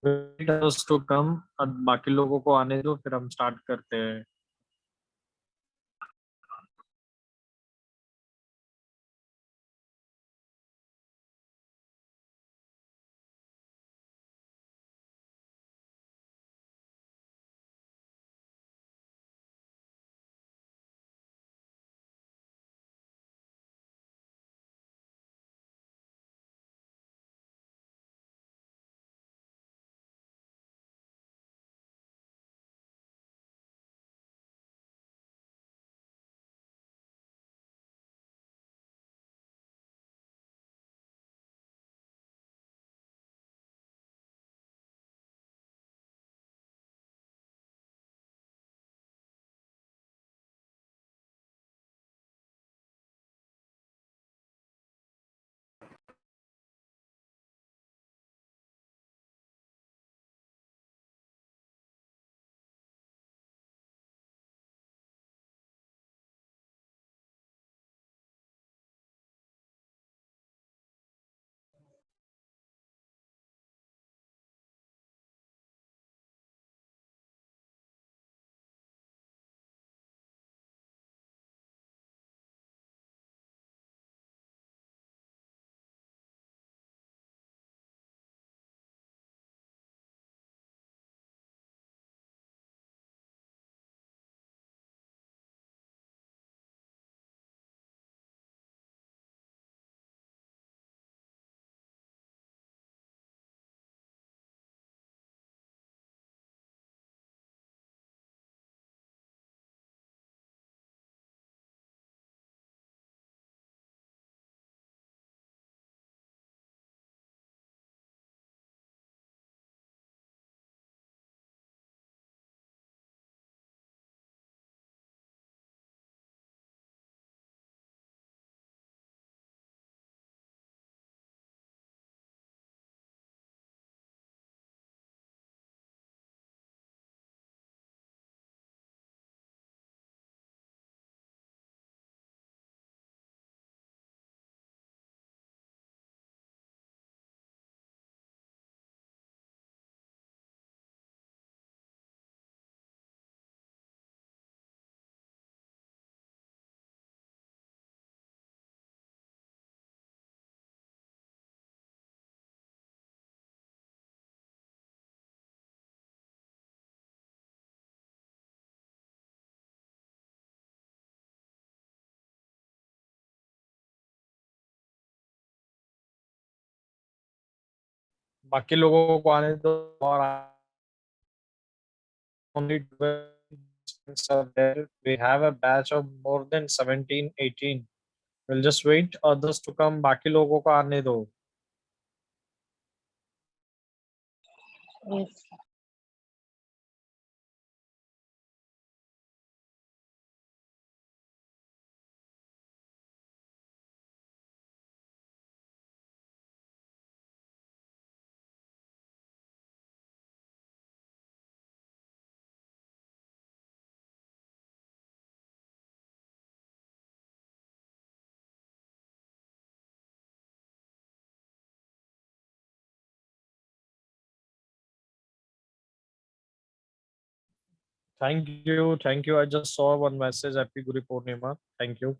Wait us to come. अब बाकी लोगों को आने दो, फिर हम स्टार्ट करते हैं। बाकी लोगों को आने दो। और only 12 students are there. We have a batch of more than 17, 18. We'll just wait others to come. बाकी लोगों को आने दो। Yes. Thank you. Thank you. I just saw one message. Happy Guru Purnima. Thank you.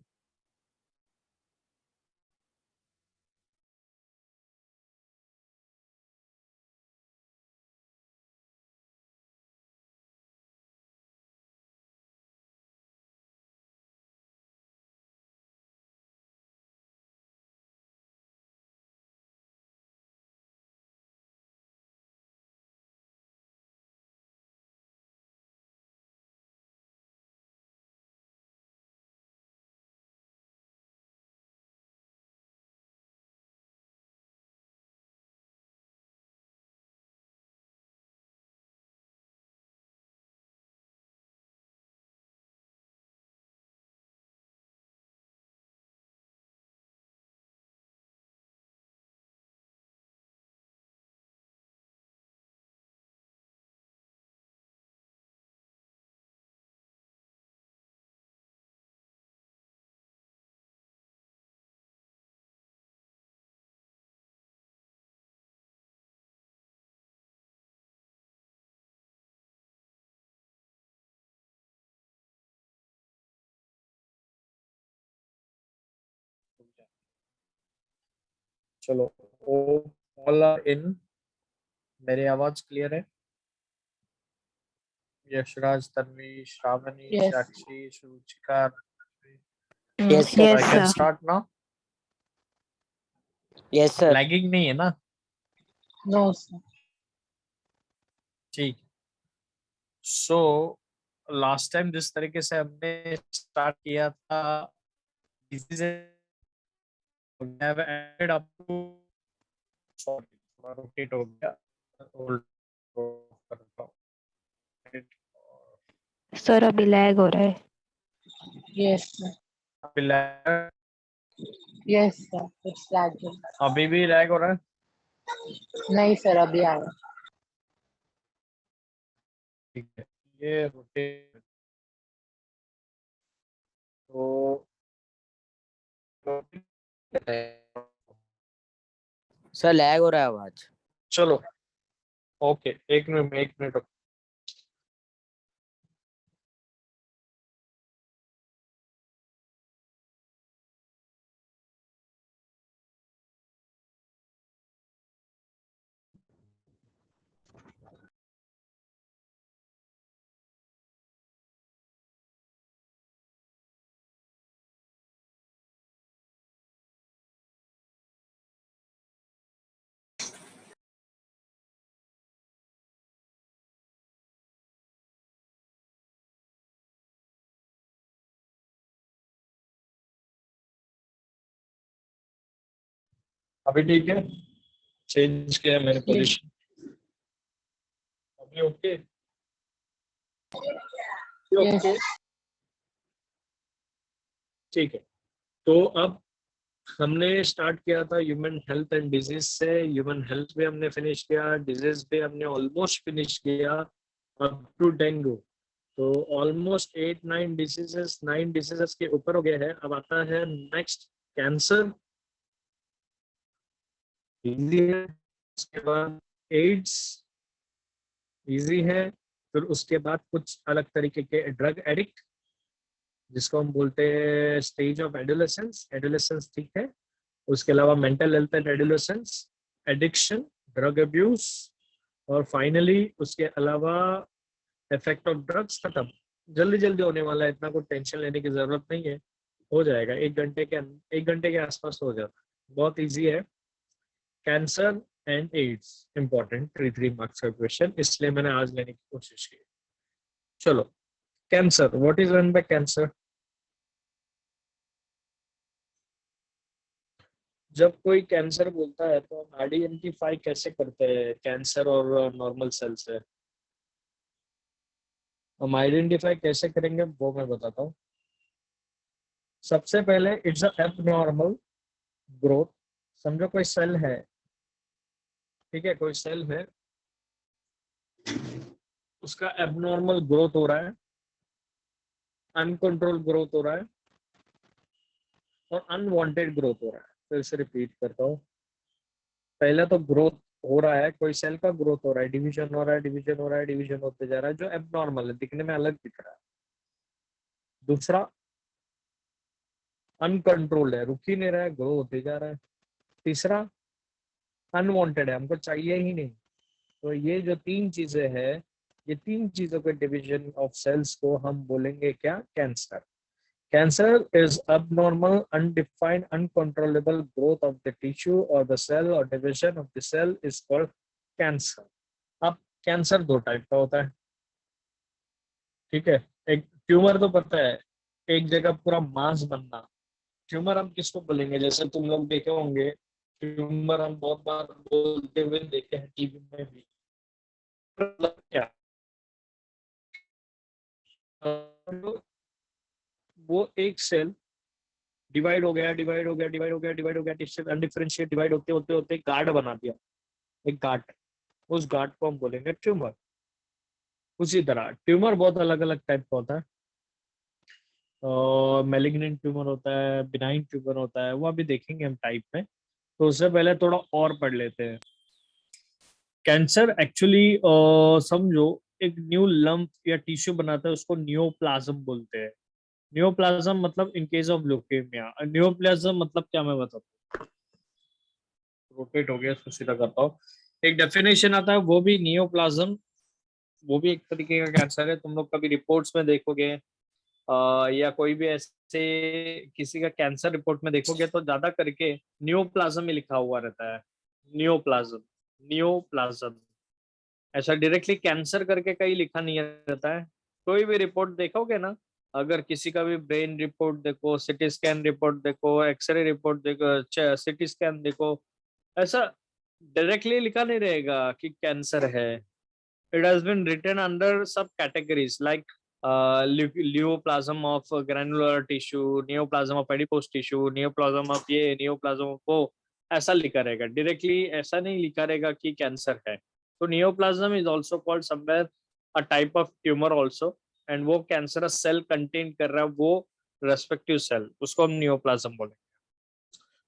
चलो, all are in. मेरी आवाज clear है? Yashraj, Tanvi, Shravani, Yes. Sakshi, Suchika. Yes, sir. I Yes, can sir. start now. Yes, sir. Lagging नहीं है ना? No, sir. ठीक। So last time जिस तरीके से हमने स्टार्ट किया था, added up to, sorry rotate हो गया, होल्ड करता हूँ। सर अभी लैग हो रहा है। Yes, sir. अभी lag- Yes, sir. It's lagging. अभी भी लैग हो रहा है? नहीं सर, अभी आया। ठीक है, ये रोटेट तो सर लैग हो रहा है आवाज। चलो ओके, एक मिनट। अभी ठीक है? चेंज किया मैंने पोजीशन। अभी ओके? Yes. ओके, ठीक है। तो अब हमने स्टार्ट किया था ह्यूमन हेल्थ एंड डिजीज से। ह्यूमन हेल्थ भी हमने फिनिश किया, डिजीज भी हमने ऑलमोस्ट फिनिश किया अप टू डेंगू। तो ऑलमोस्ट 8-9 डिजीजेस के ऊपर हो गए हैं। अब आता है नेक्स्ट कैंसर, इजी है। उसके बाद एड्स, इजी है। फिर उसके बाद कुछ अलग तरीके के ड्रग एडिक्ट, जिसको हम बोलते हैं स्टेज ऑफ एडोलेसेंस। एडोलेसेंस ठीक है। उसके अलावा mental health and adolescence, addiction, drug abuse, और फाइनली उसके अलावा इफेक्ट ऑफ ड्रग्स खत्म। जल्दी जल्दी होने वाला है, इतना कोई टेंशन लेने की जरूरत नहीं है। हो जाएगा 1 घंटे के आसपास हो जाता है। बहुत इजी है। Cancer and AIDS important 3 marks का क्वेश्चन, इसलिए मैंने आज लेने की कोशिश की। चलो, cancer, what is one by cancer? जब कोई कैंसर बोलता है तो हम आइडेंटिफाई कैसे करते हैं कैंसर और नॉर्मल सेल से? हम आइडेंटिफाई कैसे करेंगे वो मैं बताता हूँ। सबसे पहले इट्स अ एबनॉर्मल ग्रोथ। समझो कोई सेल है, ठीक है, कोई सेल है, उसका एबनॉर्मल ग्रोथ हो रहा है, अनकंट्रोल ग्रोथ हो रहा है, और अनवांटेड ग्रोथ हो रहा है। फिर से रिपीट करता हूँ। पहला तो ग्रोथ हो रहा है, कोई सेल का ग्रोथ हो रहा है, डिवीजन हो रहा है, डिवीजन हो रहा है, डिवीजन होते जा रहा है, जो एबनॉर्मल है, दिखने में अलग दिख रहा है। दूसरा, अनकंट्रोल्ड है, रुक ही नहीं रहा है, ग्रो होते जा रहा है। तीसरा, अनवांटेड है, हमको चाहिए ही नहीं। तो ये जो 3 चीजें हैं, ये 3 चीजों के डिवीजन ऑफ सेल्स को हम बोलेंगे क्या? Cancer. Cancer is abnormal, undefined, uncontrollable growth of the tissue or the cell or division of the cell is called cancer. अब कैंसर 2 टाइप का होता है, ठीक है। एक ट्यूमर तो पता है, एक जगह पूरा मांस बनना। ट्यूमर हम किसको बोलेंगे? जैसे तुम लोग देखे होंगे, ट्यूमर हम बहुत बार बोलते हुए देखे हैं टीवी में भी। मतलब क्या? वो एक सेल डिवाइड हो गया, डिवाइड हो गया, डिवाइड हो गया, डिवाइड हो गया, अनडिफरेंशिएट डिवाइड होते होते होते गार्ड बना दिया, एक गार्ड। उस गार्ड को हम बोलेंगे ट्यूमर। उसी तरह ट्यूमर बहुत अलग अलग टाइप का होता है। मेलिग्नेंट ट्यूमर होता है, बिनाइन ट्यूमर होता है, वो अभी देखेंगे हम टाइप में। तो उससे पहले थोड़ा और पढ़ लेते हैं। कैंसर एक्चुअली समझो एक न्यू लंप या टिश्यू बनाता है, उसको नियोप्लाज्म बोलते हैं। नियोप्लाज्म मतलब in case of leukaemia, neoplasm मतलब क्या मैं बताता हूँ। रोटेट हो गया, इसको सीधा करता हूँ। एक डेफिनेशन आता है, वो भी नियोप्लाज्म, वो भी एक तरीके का कैंसर है। तुम लोग कभी रिपोर्ट्स में देखोगे या कोई भी ऐसे किसी का कैंसर रिपोर्ट में देखोगे तो ज्यादा करके नियोप्लाज्म ही लिखा हुआ रहता है। नियोप्लाज्म, नियोप्लाज्म, ऐसा डायरेक्टली कैंसर करके कहीं लिखा नहीं रहता है। कोई भी रिपोर्ट देखोगे ना, अगर किसी का भी ब्रेन रिपोर्ट देखो, सिटी स्कैन रिपोर्ट देखो, एक्सरे रिपोर्ट देखो, सिटी स्कैन देखो, ऐसा डायरेक्टली लिखा नहीं रहेगा कि कैंसर है। It has been written under sub categories like neoplasm of granular tissue, neoplasm of adipose tissue, neoplasm of ये, नियोप्लाज्म ऑफ वो, ऐसा लिखा रहेगा। डायरेक्टली ऐसा नहीं लिखा रहेगा कि कैंसर है। तो neoplasm is also called somewhere a type of tumour also, and वो कैंसरस सेल कंटेन कर रहा है वो रेस्पेक्टिव सेल, उसको हम नियोप्लाज्म बोलेंगे।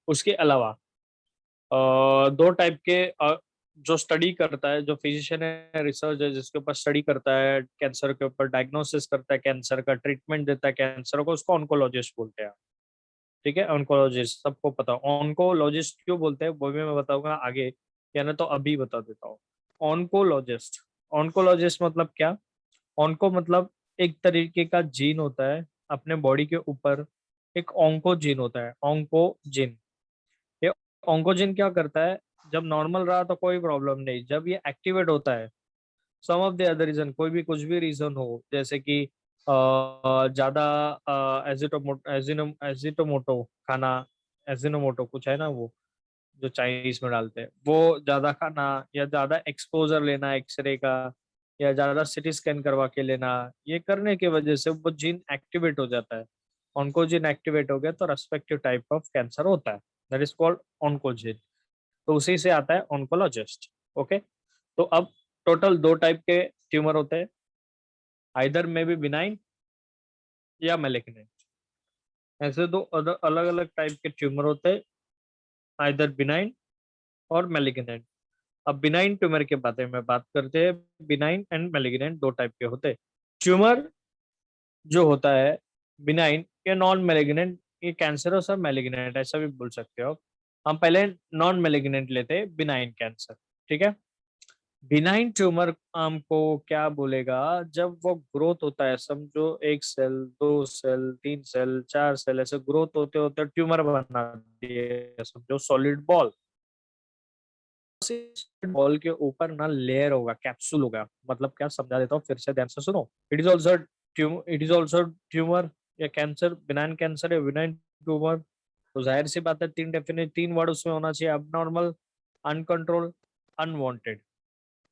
उसके अलावा दो टाइप के जो स्टडी करता है, जो फिजिशियन है, रिसर्च है, जिसके ऊपर स्टडी करता है कैंसर के ऊपर, डायग्नोसिस करता है कैंसर का, ट्रीटमेंट देता है कैंसर को, उसको ऑन्कोलॉजिस्ट बोलते हैं। ठीक है, ऑन्कोलॉजिस्ट सबको पता। ऑन्कोलॉजिस्ट क्यों बोलते हैं वो भी मैं बताऊंगा आगे, या ना तो अभी बता देता हूँ। ऑन्कोलॉजिस्ट, ऑन्कोलॉजिस्ट मतलब क्या? ऑन्को मतलब एक तरीके का जीन होता है अपने बॉडी के ऊपर, एक ऑन्को जीन होता है, ऑन्को जीन। ये ऑन्कोजिन क्या करता है? जब नॉर्मल रहा तो कोई प्रॉब्लम नहीं, जब ये एक्टिवेट होता है सम ऑफ द अदर रीजन, कोई भी कुछ भी रीजन हो, जैसे कि ज्यादा एजिटोमोटो खाना, एजिनोमोटो कुछ है ना वो जो चाइनीज में डालते हैं, वो ज्यादा खाना, या ज्यादा एक्सपोजर लेना एक्सरे का, या ज्यादा सिटी स्कैन करवा के लेना, ये करने की वजह से वो जीन एक्टिवेट हो जाता है। ऑन्कोजीन एक्टिवेट हो गया तो रेस्पेक्टिव टाइप ऑफ कैंसर होता है, दैट इज कॉल्ड ऑन्कोजीन। तो उसी से आता है ऑन्कोलॉजिस्ट। ओके, तो अब टोटल दो टाइप के ट्यूमर होते हैं, आइदर में बी बिनाइन या मैलिग्नेंट। ऐसे दो अलग अलग टाइप के ट्यूमर होते हैं, आइदर बिनाइन और मैलिग्नेंट। अब बिनाइन ट्यूमर के बारे में बात करते हैं। बिनाइन एंड मैलिग्नेंट दो टाइप के होते हैं। ट्यूमर जो होता है बिनाइन या नॉन मैलिग्नेंट, ये कैंसरस और मैलिग्नेंट ऐसा भी बोल सकते हो। हम पहले नॉन मैलिग्नेंट लेते हैं, बिनाइन कैंसर। ठीक है, बिनाइन ट्यूमर हमको क्या बोलेगा? जब वो ग्रोथ होता है, समझो एक सेल, दो सेल, तीन सेल, चार सेल, ऐसे ग्रोथ होते होते ट्यूमर बना दिए, समझो सॉलिड बॉल। बॉल के ऊपर ना लेयर होगा, कैप्सूल होगा। मतलब क्या, समझा देता हूँ फिर से, ध्यान से सुनो। इट इज ऑल्सो ट्यूमर या कैंसर, बिनाइन कैंसर या बिनाइन ट्यूमर। तो जाहिर सी बात है, तीन वर्ड उसमें होना चाहिए, अब नॉर्मल, अनकंट्रोल, अनवांटेड,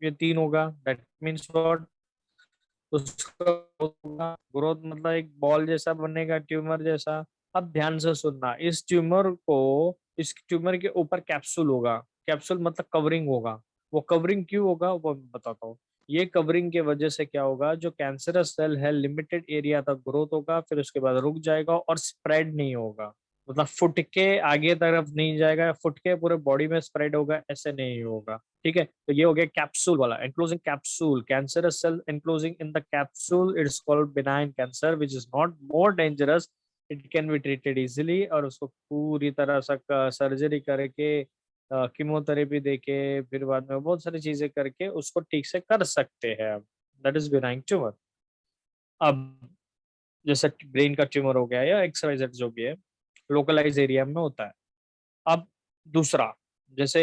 ये तीन होगा। That means what? उसका ग्रोथ मतलब एक बॉल जैसा बनेगा, ट्यूमर जैसा। अब ध्यान से सुनना, इस ट्यूमर के ऊपर कैप्सूल होगा। कैप्सूल मतलब कवरिंग होगा। वो कवरिंग क्यों होगा वो मैं बताता हूँ। ये कवरिंग के वजह से क्या होगा, जो कैंसरस सेल है लिमिटेड एरिया तक ग्रोथ होगा, फिर उसके बाद रुक जाएगा और स्प्रेड नहीं होगा। मतलब फुट के आगे तरफ नहीं जाएगा, फुट के पूरे बॉडी में स्प्रेड होगा, ऐसे नहीं होगा। ठीक है, तो ये हो गया कैप्सूल वाला, enclosing capsule, cancerous cell enclosing in the capsule, it's called benign cancer which is not more dangerous, it can be treated easily. और उसको पूरी तरह से सर्जरी करके, कीमोथेरेपी देके, फिर बाद में बहुत सारी चीजें करके उसको ठीक से कर सकते हैं। That is benign tumour. अब जैसे ब्रेन का ट्यूमर हो गया या एक्सवाइजेड जो भी है, लोकलाइज एरिया में होता है। अब दूसरा, जैसे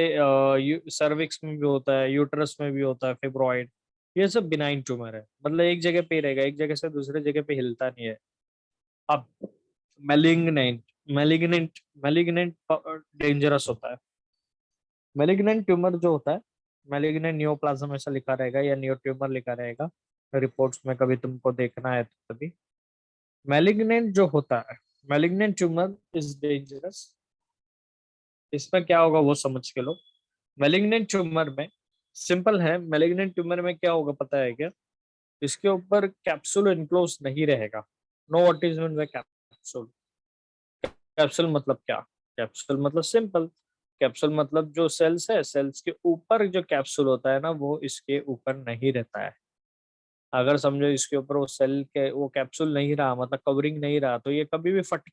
सर्विक्स में भी होता है, यूटरस में भी होता है, फिब्रॉइड, ये सब बिनाइन ट्यूमर है। मतलब एक जगह पे ही रहेगा, एक जगह से दूसरे जगह पे हिलता नहीं है। अब मैलिग्नेंट, मैलिग्नेंट मैलिग्नेंट डेंजरस होता है। मैलिग्नेंट ट्यूमर जो होता है, मैलिग्नेंट नियोप्लाज्म ऐसा लिखा रहेगा या नियो ट्यूमर लिखा रहेगा रिपोर्ट्स में, कभी तुमको देखना है तो तभी। मैलिग्नेंट जो होता है, मैलिग्नेंट ट्यूमर इज डेंजरस। इसमें क्या होगा वो समझ के लो। मैलिग्नेंट ट्यूमर में सिंपल है, मैलिग्नेंट ट्यूमर में क्या होगा पता है क्या? इसके ऊपर कैप्सूल इनक्लोज नहीं रहेगा। Know what is mean bye capsule? Capsule मतलब क्या? कैप्सूल मतलब सिंपल, कैप्सूल मतलब जो सेल्स है, सेल्स के ऊपर जो कैप्सूल होता है ना, वो इसके ऊपर नहीं रहता है। अगर समझो इसके ऊपर वो सेल के वो कैप्सूल नहीं रहा, मतलब कवरिंग नहीं रहा, तो ये कभी भी फट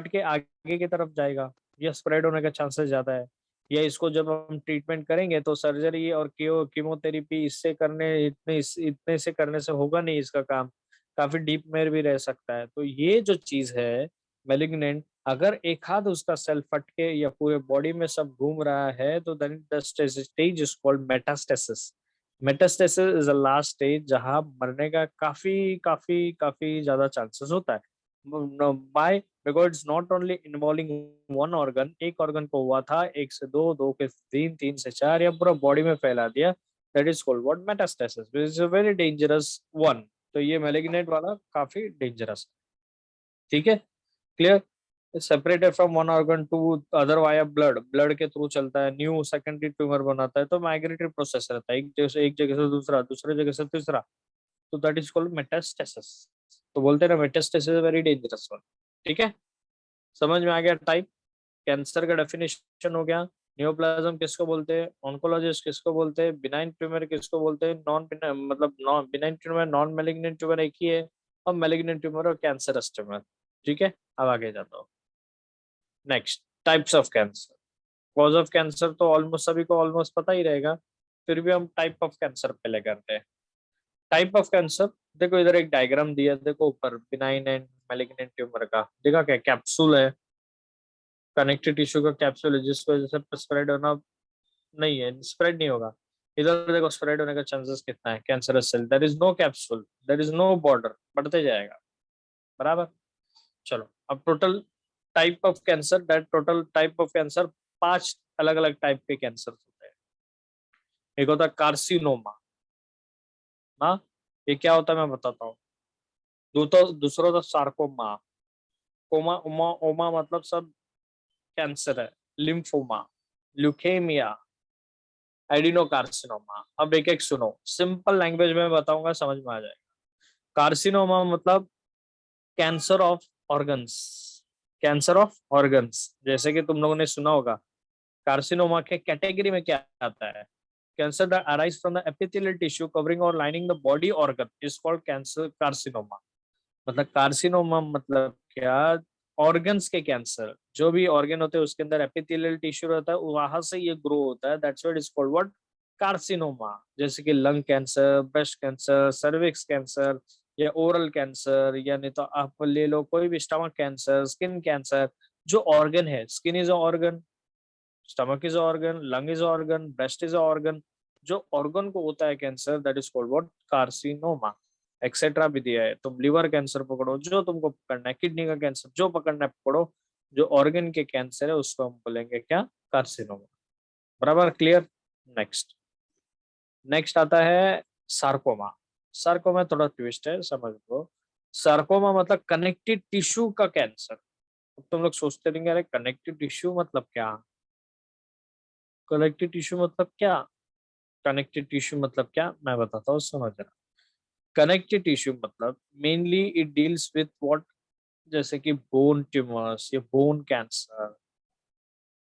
के आगे की तरफ जाएगा, या स्प्रेड होने का चांसेस ज्यादा है। या इसको जब हम ट्रीटमेंट करेंगे तो सर्जरी और कीमोथेरेपी इससे करने इतने से करने से होगा नहीं, इसका काम काफी डीप में भी रह सकता है। तो ये जो चीज है मेलिग्नेंट, अगर एक हाथ उसका सेल फट के या पूरे बॉडी में सब घूम रहा है तो then the stage is called metastasis. Metastasis is a last stage जहां मरने का काफी काफी काफी ज्यादा चांसेस होता है। By because it's not only involving one organ, एक ऑर्गन को हुआ था, एक से दो, दो के तीन, तीन से चार, या पूरा बॉडी में फैला दिया। That is called what metastasis, which is a very dangerous one. तो ये मैलिग्नेंट वाला काफी डेंजरस, ठीक है, clear. Separated from one organ to other via blood, blood के थ्रू चलता है, न्यू सेकेंडरी ट्यूमर बनाता है, तो माइग्रेटरी प्रोसेस रहता है, एक जगह से दूसरा, दूसरे जगह से तीसरा, तो दैट इज कॉल्ड मेटास्टेसिस। तो बोलते हैं ना मेटास्टेसिस वेरी डेंजरस वन, ठीक है। समझ में आ गया टाइप। कैंसर का डेफिनेशन हो गया। नियोप्लाज्म किसको बोलते हैं, ऑन्कोलॉजिस्ट किसको बोलते हैं, बिनाइन ट्यूमर किसको बोलते हैं, नॉन मतलब non benign tumour, non malignant tumour एक ही है, और मेलिग्नेंट ट्यूमर और कैंसरस ट्यूमर, ठीक है। अब आगे जाता हूँ। Next, types of cancer. Cause of cancer तो ऑलमोस्ट सभी को ऑलमोस्ट पता ही रहेगा, फिर भी हम टाइप ऑफ कैंसर पहले करते हैं। टाइप ऑफ कैंसर, देखो इधर एक डायग्राम दिया, देखो ऊपर बिनाइन एंड मेलिग्नेंट ट्यूमर का देखा क्या, कैप्सूल है, कनेक्टिव टिश्यू का कैप्सूल है, जिसकी वजह से स्प्रेड होना नहीं है, स्प्रेड नहीं होगा। इधर देखो स्प्रेड होने का चांसेस कितना है, cancerous cell, there is no capsule, there is no border, बढ़ते जाएगा, बराबर। चलो अब total type of cancer, that total type of cancer 5 अलग अलग टाइप के कैंसर होते हैं। एक होता है कार्सिनोमा, हाँ, ये क्या होता है मैं बताता हूँ। दूसरा होता सार्कोमा, कोमा उमा ओमा मतलब सब कैंसर है, लिम्फोमा, ल्यूकेमिया, एडिनोकार्सिनोमा। अब एक एक सुनो, सिंपल लैंग्वेज में बताऊंगा, समझ में आ जाएगा। कार्सिनोमा मतलब cancer of organs, cancer of organs, जैसे कि तुम लोगों ने सुना होगा। कार्सिनोमा के कैटेगरी में क्या आता है, cancer that arise from the epithelial tissue covering और lining the body organ is called cancer carcinoma. मतलब कार्सिनोमा मतलब क्या, ऑर्गन्स के कैंसर, जो भी ऑर्गन होते हैं उसके अंदर एपिथेलियल टिश्यू रहता है, वहां से ये ग्रो होता है, that's what is called what, carcinoma. जैसे कि lung cancer, breast cancer, cervix cancer, या ओरल कैंसर, या नहीं तो आप ले लो कोई भी स्टमक कैंसर, स्किन कैंसर। जो ऑर्गन है, skin is organ, stomach is organ, lung is organ, breast is organ, जो ऑर्गन को होता है cancer, that is called what, carcinoma. Etcetera भी दिया है, तुम लिवर कैंसर पकड़ो, जो तुमको पकड़ना है, किडनी का कैंसर जो पकड़ना है पकड़ो, जो ऑर्गन के कैंसर है उसको हम बोलेंगे क्या, कार्सिनोमा, बराबर, क्लियर। नेक्स्ट, नेक्स्ट आता है सार्कोमा। सार्कोमा थोड़ा ट्विस्ट है, समझ लो। सार्कोमा मतलब कनेक्टिव टिश्यू का कैंसर। अब तुम लोग सोचते रहेंगे अरे कनेक्टिव टिश्यू मतलब क्या, कनेक्टिव टिश्यू मतलब क्या, कनेक्टिव टिश्यू मतलब क्या, मैं बताता हूँ, समझ रहा। कनेक्टिव टिश्यू मतलब mainly it deals with what, जैसे कि बोन ट्यूमर्स, या बोन कैंसर,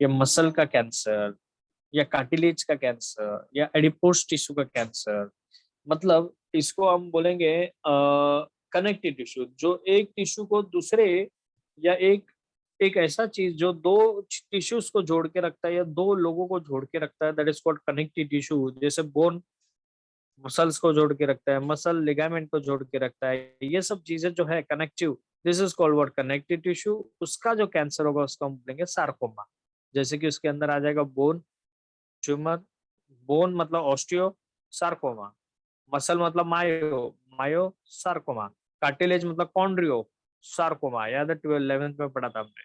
या मसल का कैंसर, या कार्टिलेज का कैंसर, या एडिपोस टिश्यू का कैंसर। मतलब इसको हम बोलेंगे कनेक्टिव टिश्यू, जो एक टिश्यू को दूसरे, या एक एक ऐसा चीज जो दो टिश्यूज को जोड़ के रखता है, या दो लोगों को जोड़ के रखता है, that is called connective tissue. जैसे बोन मसल्स को जोड़ के रखता है, मसल लिगामेंट को जोड़ के रखता है, ये सब चीजें जो है connective, this is called what, connective tissue. उसका जो कैंसर होगा उसको हम बोलेंगे सार्कोमा। जैसे कि उसके अंदर आ जाएगा बोन ट्यूमर, बोन मतलब ऑस्टियो सार्कोमा, मसल मतलब मायो मायो सार्कोमा, कार्टिलेज मतलब कॉन्ड्रियो सार्कोमा, याद है 11th में पढ़ा था हमने।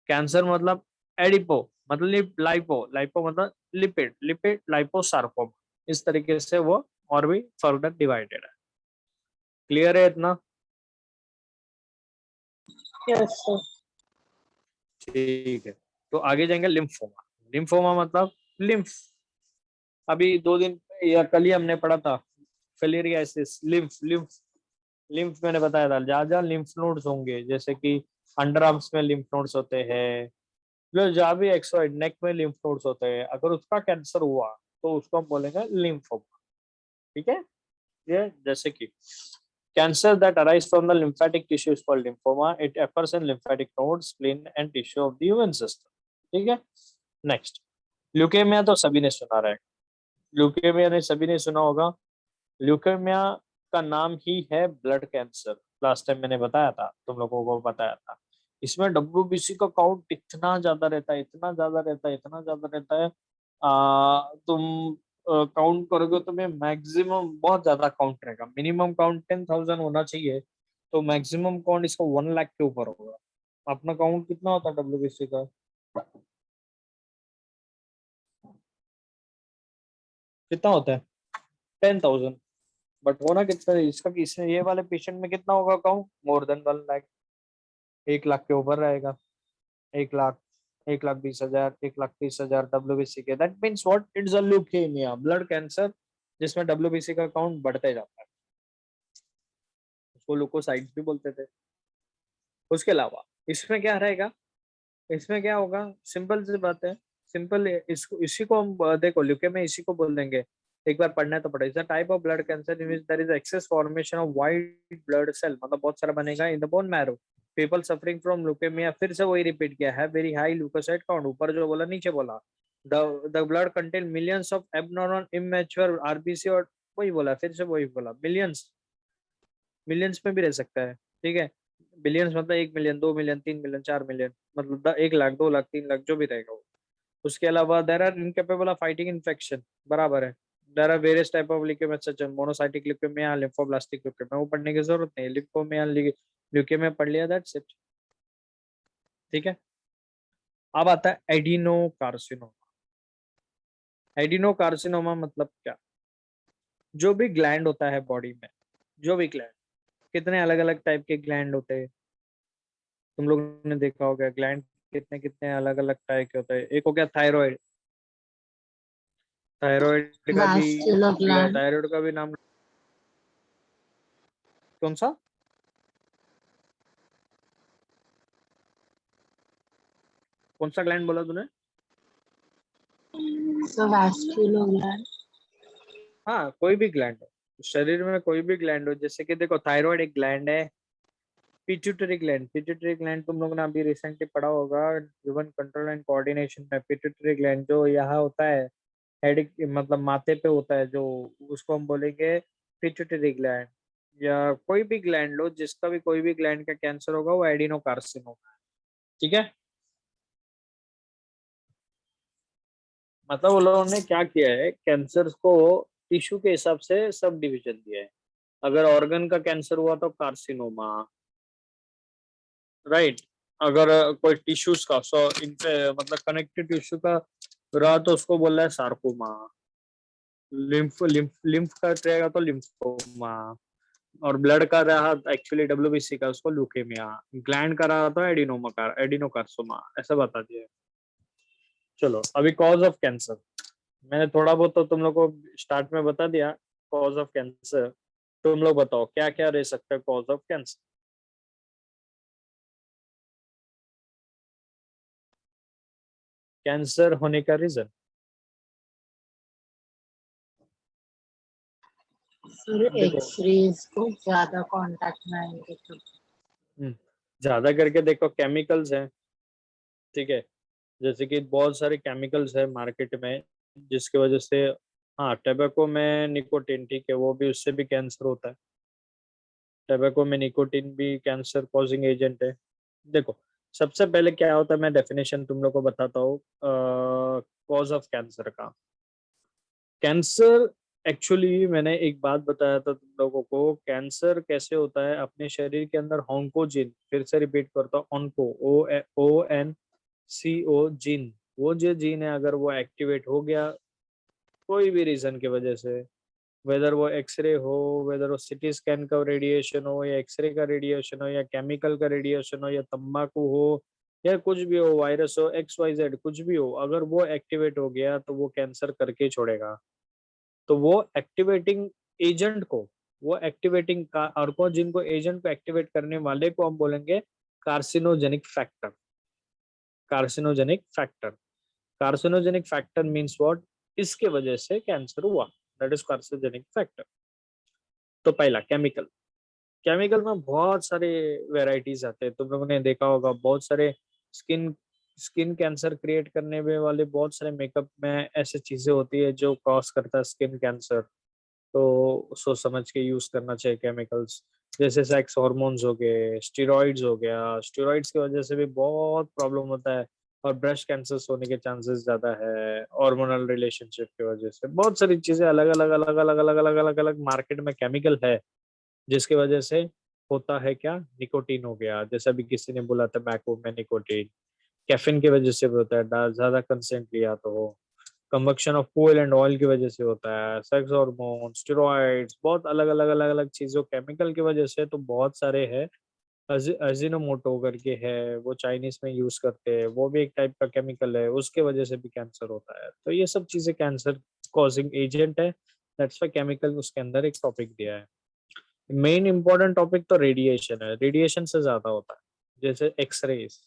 कैंसर मतलब एडिपो मतलब लाइपो, लाइपो मतलब लिपिड, लिपिड लाइपो सार्कोमा। इस तरीके से वो और भी फर्दर डिवाइडेड है, क्लियर है इतना। Yes, sir. ठीक है, तो आगे जाएंगे लिम्फोमा। लिम्फोमा मतलब लिम्फ, अभी 2 दिन या कल ही हमने पढ़ा था, फिलेरियासिस, लिम्फ लिम्फ लिम्फ मैंने बताया था, जहाँ जहाँ लिम्फ नोड्स होंगे, जैसे कि अंडर आर्म्स में लिम्फ नोड्स होते हैं, जो जहाँ भी एक्सोइड नेक में लिम्फ नोड्स होते हैं, अगर उसका कैंसर हुआ तो उसको हम बोलेंगे लिम्फोमा, ठीक है। ये जैसे कि cancer that arise from the lymphatic tissue is called lymphoma. It occurs in lymphatic nodes, spleen and tissue of the immune system. ठीक है, नेक्स्ट, ल्यूकेमिया तो सभी ने सुना रहा है, ल्यूकेमिया ने सभी ने सुना होगा। ल्यूकेमिया का नाम ही है ब्लड कैंसर। लास्ट टाइम मैंने बताया था, तुम लोगों को बताया था। इसमें डब्ल्यूबीसी का काउंट इतना ज्यादा रहता है, इतना ज्यादा रहता है, इतना ज्यादा रहता है। तुम काउंट करोगे तो मैं मैक्सिमम बहुत ज्यादा काउंट रहेगा। मिनिमम काउंट 10,000 होना चाहिए, तो मैक्सिमम काउंट इसका 1 लाख के ऊपर होगा। अपना काउंट कितना होता है डब्ल्यूबीसी का? कितना होता है? 10,000। बट होना कितना है इसका, कि इसमें ये वाले पेशेंट में कितना होगा काउंट? मोर देन 1 लाख। 1 लाख के ऊपर रहेगा। 1 लाख, 1,20,000, 1,30,000 डब्ल्यूबीसी के। That means what? It's a leukaemia, blood cancer, जिसमें डब्ल्यूबीसी का काउंट बढ़ते जाता है। उसको लुकोसाइट्स भी बोलते थे। उसके अलावा इसमें क्या रहेगा? इसमें क्या होगा? सिंपल सी बात है, सिंपल। इसको इसी को हम देखो, ल्यूकेमिया इसी को बोल देंगे। एक बार पढ़ना है तो पढ़ो। It's a type of blood cancer in which there is excess formation of white blood cell, मतलब बहुत सारा बनेगा in the bone marrow. People suffering from leukaemia, फिर से वही रिपीट किया है, वेरी हाई ल्यूकोसाइट काउंट। ऊपर जो बोला नीचे बोला। The blood contain millions of abnormal immature RBC, और वही बोला, फिर से वही बोला, मिलियंस। मिलियंस में भी रह सकता है, ठीक है। बिलियंस मतलब 1 मिलियन, 2 मिलियन, 3 मिलियन, 4 मिलियन, मतलब 1 लाख, 2 लाख, 3 लाख, जो भी रहेगा वो। उसके अलावा there are incapable of fighting infection, बराबर है। There are various type of leukaemia such as monocytic leukaemia, lymphoblastic leukaemia. वो पढ़ने की जरूरत नहीं, लिम्फोमिया ल्यूकेमिया पढ़ लिया, दैट्स इट। ठीक है। अब आता है एडिनो कार्सिनोमा। एडिनो कार्सिनोमा मतलब क्या? जो भी ग्लैंड होता है बॉडी में, जो भी ग्लैंड, कितने अलग अलग टाइप के ग्लैंड होते हैं, तुम लोग ने देखा होगा ग्लैंड कितने कितने अलग अलग टाइप के होते हैं। एक हो गया थायराइड। थायराइड का भी vascular gland, थायराइड का भी नाम कौन सा? कौन सा ग्लैंड बोला तूने? so vascular gland, हाँ, कोई भी ग्लैंड हो शरीर में, कोई भी ग्लैंड हो। जैसे कि देखो, थायराइड एक ग्लैंड है। पिट्यूटरी ग्लैंड, पिट्यूटरी ग्लैंड तुम लोगों ने अभी रिसेंटली पढ़ा होगा, ह्यूमन कंट्रोल एंड कोऑर्डिनेशन में। पिट्यूटरी ग्लैंड जो यहाँ होता है, हेड, मतलब माथे पे होता है जो, उसको हम बोलेंगे पिट्यूटरी ग्लैंड। या कोई भी ग्लैंड लो, जिसका भी कोई भी ग्लैंड का कैंसर होगा, वो एडिनोकार्सिनोमा। ठीक है। मतलब वो लोगों ने क्या किया है, कैंसर को टिश्यू के हिसाब से सब डिवीजन दिया है। अगर ऑर्गन का कैंसर हुआ तो कार्सिनोमा, राइट। अगर कोई टिश्यूज का, सो इन पे मतलब कनेक्टिव टिश्यू का रहा तो उसको बोल रहा है सार्कोमा। लिम्फ लिम्फ लिम्फ का रहेगा तो लिम्फोमा। और ब्लड का रहा एक्चुअली डब्ल्यूबीसी का, उसको ल्यूकेमिया। ग्लैंड का रहा तो एडिनोमा का, एडिनोकार्सोमा, ऐसा बता दिया। चलो, अभी कॉज ऑफ कैंसर मैंने थोड़ा बहुत तो तुम लोग को स्टार्ट में बता दिया। कॉज ऑफ कैंसर, तुम लोग बताओ क्या क्या रह सकता है कॉज ऑफ कैंसर? कैंसर होने का रीजन? फिर देखो, एक्सरेज को ज्यादा कांटेक्ट में आएंगे तो ज्यादा करके देखो केमिकल्स हैं, ठीक है। जैसे कि बहुत सारे केमिकल्स है मार्केट में, जिसकी वजह से, हाँ, टोबैको में निकोटिन, ठीक है, वो भी, उससे भी कैंसर होता है। टोबैको में निकोटिन भी कैंसर कॉजिंग एजेंट है। देखो, सबसे पहले क्या होता है, मैं डेफिनेशन तुम लोग को बताता हूँ कॉज ऑफ कैंसर का। कैंसर, एक्चुअली मैंने एक बात बताया था तुम लोगों को, कैंसर कैसे होता है अपने शरीर के अंदर। ऑन्कोजीन, फिर से रिपीट करता हूँ, ऑन्को, ONCO जीन। वो जो जीन है, अगर वो एक्टिवेट हो गया कोई भी रीजन की वजह से, वेदर वो एक्सरे हो, वेदर वो सिटी स्कैन का रेडिएशन हो, या एक्सरे का रेडिएशन हो, या केमिकल का रेडिएशन हो, या तंबाकू हो, या कुछ भी हो, वायरस हो, XYZ कुछ भी हो, अगर वो एक्टिवेट हो गया तो वो कैंसर करके ही छोड़ेगा। तो वो एक्टिवेटिंग एजेंट को, वो एक्टिवेटिंग का, और को जिनको एजेंट को एक्टिवेट करने वाले को हम बोलेंगे carcinogenic factor. Carcinogenic factor, carcinogenic factor means what? इसके वजह से कैंसर हुआ, दैट इज कार्सिनोजेनिक फैक्टर। तो पहला केमिकल। केमिकल में बहुत सारे वेराइटीज आते हैं, तुम लोगों ने देखा होगा बहुत सारे स्किन स्किन कैंसर क्रिएट करने में वाले बहुत सारे मेकअप में ऐसे चीजें होती है जो कॉज करता है स्किन कैंसर। तो सोच समझ के यूज करना चाहिए केमिकल्स। जैसे सेक्स हार्मोन्स हो गए, स्टेरॉइड्स हो गया, स्टेरॉइड्स की वजह से भी बहुत प्रॉब्लम होता है और ब्रेस्ट कैंसर होने के चांसेस ज्यादा है। हार्मोनल रिलेशनशिप की वजह से बहुत सारी चीजें अलग अलग अलग अलग अलग अलग अलग अलग मार्केट में केमिकल है जिसकी वजह से होता है क्या, निकोटीन हो गया, जैसा भी किसी ने बोला टबैको में निकोटीन। कैफीन की वजह से भी होता है, ज्यादा कंसेंट लिया तो हो। Combustion of coal and oil की वजह से होता है, सेक्स हार्मोन, स्टेरॉइड्स, बहुत अलग अलग अलग अलग चीजों केमिकल की वजह से तो बहुत सारे हैं। अजीनोमोटो करके है, वो चाइनीज में यूज करते हैं, वो भी एक टाइप का केमिकल है, उसके वजह से भी कैंसर होता है। तो ये सब चीजें कैंसर कॉजिंग एजेंट है। दैट्स वाई केमिकल उसके अंदर एक टॉपिक दिया है। मेन इंपॉर्टेंट टॉपिक तो रेडिएशन है, रेडिएशन से ज्यादा होता है। जैसे एक्सरेज,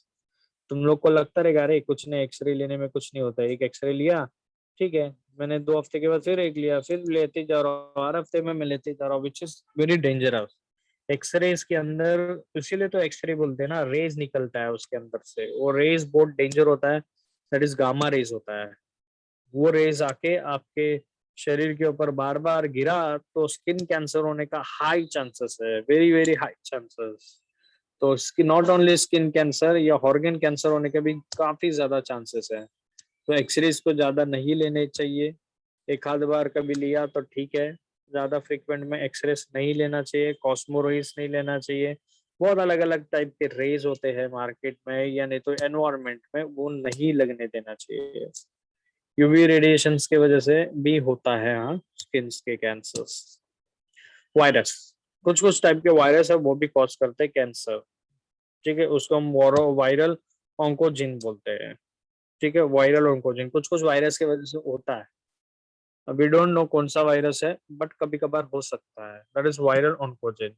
तुम लोग को लगता रहेगा अरे कुछ नहीं, एक्सरे लेने में कुछ नहीं होता है, एक एक्सरे लिया ठीक है, मैंने 2 हफ्ते के बाद फिर एक लिया, फिर लेते जा रहा हूँ, हर हफ्ते में मैं लेते जा रहा हूँ, which is very dangerous. X rays के अंदर, इसीलिए तो एक्सरे बोलते हैं ना, रेज निकलता है उसके अंदर से, वो रेज बहुत डेंजर होता है। दैट इज गामा रेज होता है। वो रेज आके आपके शरीर के ऊपर बार बार गिरा तो स्किन कैंसर होने का हाई चांसेस है, वेरी वेरी हाई चांसेस। तो इसकी नॉट ओनली स्किन कैंसर या ऑर्गन कैंसर होने के भी काफी ज्यादा चांसेस है। तो एक्सरेज को ज्यादा नहीं लेने चाहिए। एक आध बार कभी लिया तो ठीक है, ज्यादा फ्रिक्वेंट में एक्सरेज नहीं लेना चाहिए, कॉस्मो रेज नहीं लेना चाहिए। बहुत अलग अलग टाइप के रेज होते हैं मार्केट में, या नहीं तो एनवायरमेंट में, वो नहीं लगने देना चाहिए। यूवी रेडिएशंस की वजह से भी होता है हाँ स्किन के कैंसर्स। वायरस, कुछ कुछ टाइप के वायरस है वो भी कॉज करते हैं कैंसर। ठीक है, उसको हम वायरल ऑन्कोजिन बोलते हैं। ठीक है, वायरल ऑन्कोजिन कुछ कुछ वायरस की वजह से होता है। वी डोंट नो कौन सा वायरस है, बट कभी कभार हो सकता है। That is viral oncogene.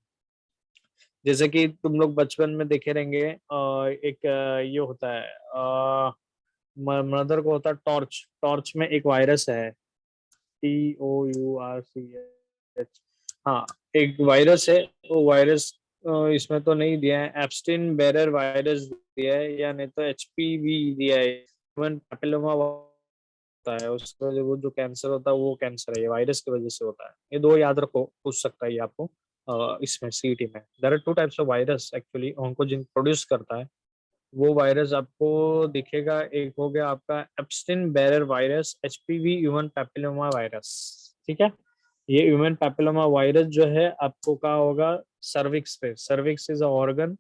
जैसे कि तुम लोग बचपन में देखे रहेंगे एक ये होता है, मदर को होता है टॉर्च, टॉर्च में एक वायरस है, TOURCH। हाँ, एक वायरस है। वो वायरस इसमें तो नहीं दिया है, एप्स्टीन बेरर वायरस दिया है, या नहीं तो HPV दिया है, ह्यूमन पैपिलोमा होता है। उसका वो जो कैंसर होता है वो कैंसर है, ये वायरस की वजह से होता है। ये दो याद रखो, पूछ सकता है ये आपको इसमें CET में। There are 2 types of virus actually oncogene produce करता है। वो वायरस आपको दिखेगा, एक हो गया आपका Epstein Barr virus, HPV human papilloma virus. ठीक है, ये ह्यूमन पैपिलोमा वायरस जो है आपको कहा होगा सर्विक्स पे। Cervix is a organ,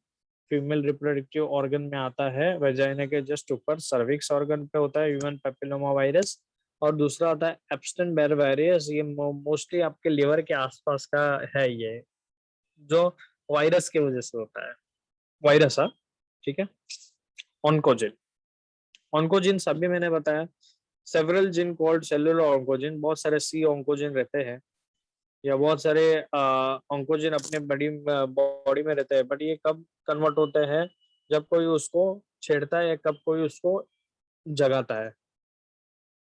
female reproductive organ में आता है, वेजाइना के जस्ट ऊपर सर्विक्स ऑर्गन पे होता है ह्यूमन पैपिलोमा वायरस। और दूसरा आता है एप्स्टिन बेरर वायरस, ये मोस्टली आपके लिवर के आसपास का है, ये जो वायरस की वजह से होता है। वायरस हाँ, ठीक है। ऑन्कोजिन, ऑन्कोजिन सभी मैंने बताया। सेवरल जिन कॉल्ड सेलुलर ऑन्कोजिन, बहुत सारे सी ऑन्कोजिन रहते हैं, या बहुत सारे ऑन्कोजिन अपने बड़ी बॉडी में रहते हैं। बट ये कब कन्वर्ट होते हैं, जब कोई उसको छेड़ता है या कब कोई उसको जगाता है।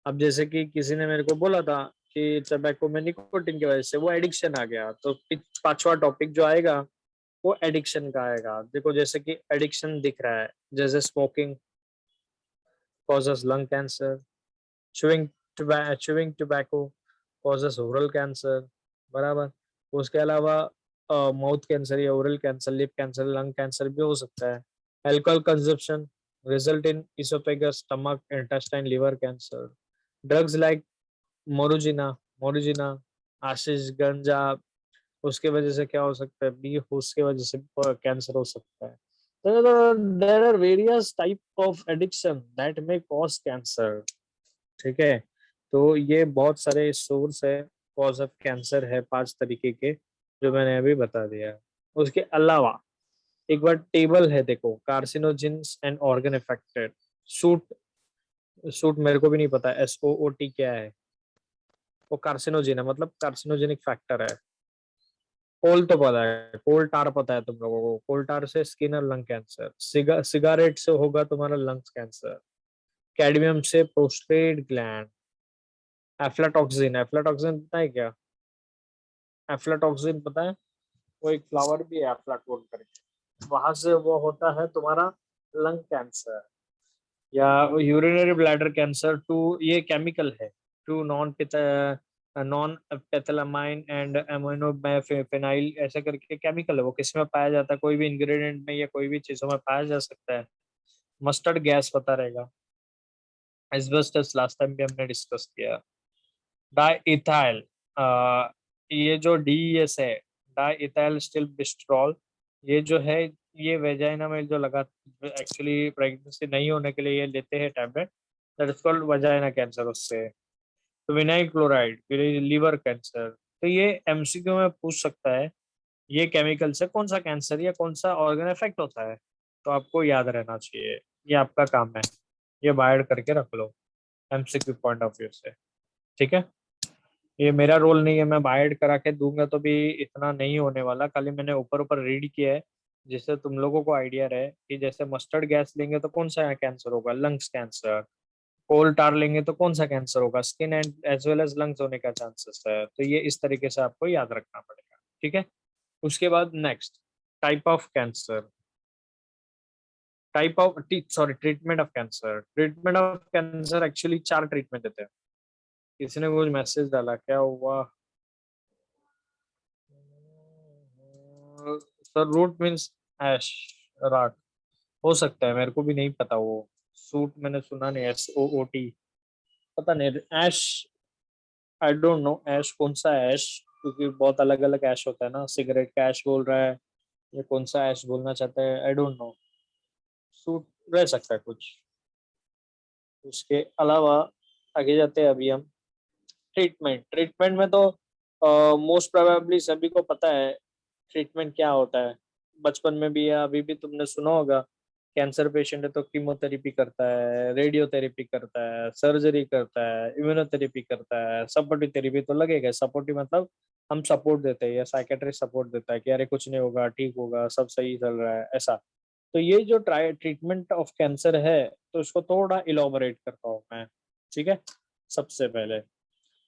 अब जैसे कि किसी ने मेरे को बोला था कि टबैको में निकोटिन की वजह से वो एडिक्शन आ गया, तो 5वां टॉपिक जो आएगा वो एडिक्शन का आएगा। देखो जैसे कि एडिक्शन दिख रहा है, जैसे smoking causes lung cancer, chewing tobacco causes oral cancer, बराबर। उसके अलावा माउथ कैंसर या oral cancer, lip cancer, lung cancer भी हो सकता है। Alcohol consumption result in oesophagus, stomach, intestine, liver cancer. Drugs like marijuana, marijuana, hashish, ganja, उसके वजह से क्या हो सकता है भी, उसके वजह से कैंसर हो सकता है। तो there are various type of addiction that may cause cancer. ठीक है, तो ये बहुत सारे सोर्स है कॉज ऑफ कैंसर है, 5 तरीके के जो मैंने अभी बता दिया। उसके अलावा एक बार टेबल है देखो, carcinogens and organ affected. Suit, suit मेरे को भी नहीं पता SOOT क्या है। वो कार्सिनोजेन है, मतलब कार्सिनोजेनिक फैक्टर है। कोल तो पता है, कोल टार पता है तुम लोगों को, कोल टार से स्किन और लंग कैंसर। सिगारेट से होगा तुम्हारा लंग्स कैंसर। कैडमियम से प्रोस्टेट ग्लैंड। एफ्लाटॉक्सिन, एफ्लाटॉक्सिन पता है क्या? एफ्लाटॉक्सिन पता है, वो एक फ्लावर भी है एफ्लाटोन करके, वहां से वो होता है तुम्हारा लंग कैंसर। या यूरिनरी ब्लैडर कैंसर टू, ये केमिकल है, two naphthylamine and amino phenyl, ऐसा करके केमिकल है, वो किस में पाया जाता है, कोई भी इंग्रेडिएंट में या कोई भी चीजों में पाया जा सकता है। मस्टर्ड गैस पता रहेगा, एस्बेस्टस लास्ट टाइम भी हमने डिस्कस किया। डाइथाइल, ये जो DES है, डाइथाइल स्टिल बिस्ट्रॉल, ये जो है ये वेजाइना में जो लगा, एक्चुअली प्रेगनेंसी नहीं होने के लिए ये लेते हैं tablet, that is called vagina cancer उससे। तो विनाइल क्लोराइड, लीवर कैंसर, तो ये MCQ में पूछ सकता है, ये केमिकल से कौन सा कैंसर या कौन सा ऑर्गन इफेक्ट होता है, तो आपको याद रहना चाहिए, ये आपका काम है, ये बाहर करके रख लो MCQ पॉइंट ऑफ व्यू से, ठीक है। ये मेरा रोल नहीं है, मैं बाइड करा के दूंगा तो भी इतना नहीं होने वाला, खाली मैंने ऊपर ऊपर रीड किया है जिससे तुम लोगों को आइडिया रहे कि जैसे मस्टर्ड गैस लेंगे तो कौन सा कैंसर होगा, लंग्स कैंसर, कोल टार लेंगे तो कौन सा कैंसर होगा, skin and as well as lungs होने का चांसेस है, तो ये इस तरीके से आपको याद रखना पड़ेगा, ठीक है। उसके बाद next, type of cancer, type of sorry treatment of cancer, treatment of cancer actually 4 treatment देते हैं। किसी ने कुछ मैसेज डाला, क्या हुआ सर, रूट मीन्स ऐश, राट, हो सकता है, मेरे को भी नहीं पता, वो सूट मैंने सुना नहीं, SOOT, पता नहीं, ऐश, आई डोंट नो ऐश कौन सा ऐश, क्योंकि बहुत अलग अलग ऐश होता है ना, सिगरेट का ऐश बोल रहा है या कौन सा ऐश बोलना चाहता है, आई डोंट नो, सूट रह सकता है कुछ। उसके अलावा आगे जाते हैं अभी हम, ट्रीटमेंट, ट्रीटमेंट में तो मोस्ट प्रोबेबली सभी को पता है ट्रीटमेंट क्या होता है, बचपन में भी या अभी भी तुमने सुना होगा, कैंसर पेशेंट है तो कीमोथेरेपी करता है, रेडियोथेरेपी करता है, सर्जरी करता है, इम्यूनोथेरेपी करता है, सपोर्टिव थेरेपी तो लगेगा, सपोर्टिव मतलब हम सपोर्ट देते हैं या साइकेट्रिस्ट सपोर्ट देता है कि अरे कुछ नहीं होगा, ठीक होगा, सब सही चल रहा है, ऐसा। तो ये जो ट्रीटमेंट ऑफ कैंसर है, तो इसको थोड़ा इलाबोरेट करता हूँ मैं, ठीक है। सबसे पहले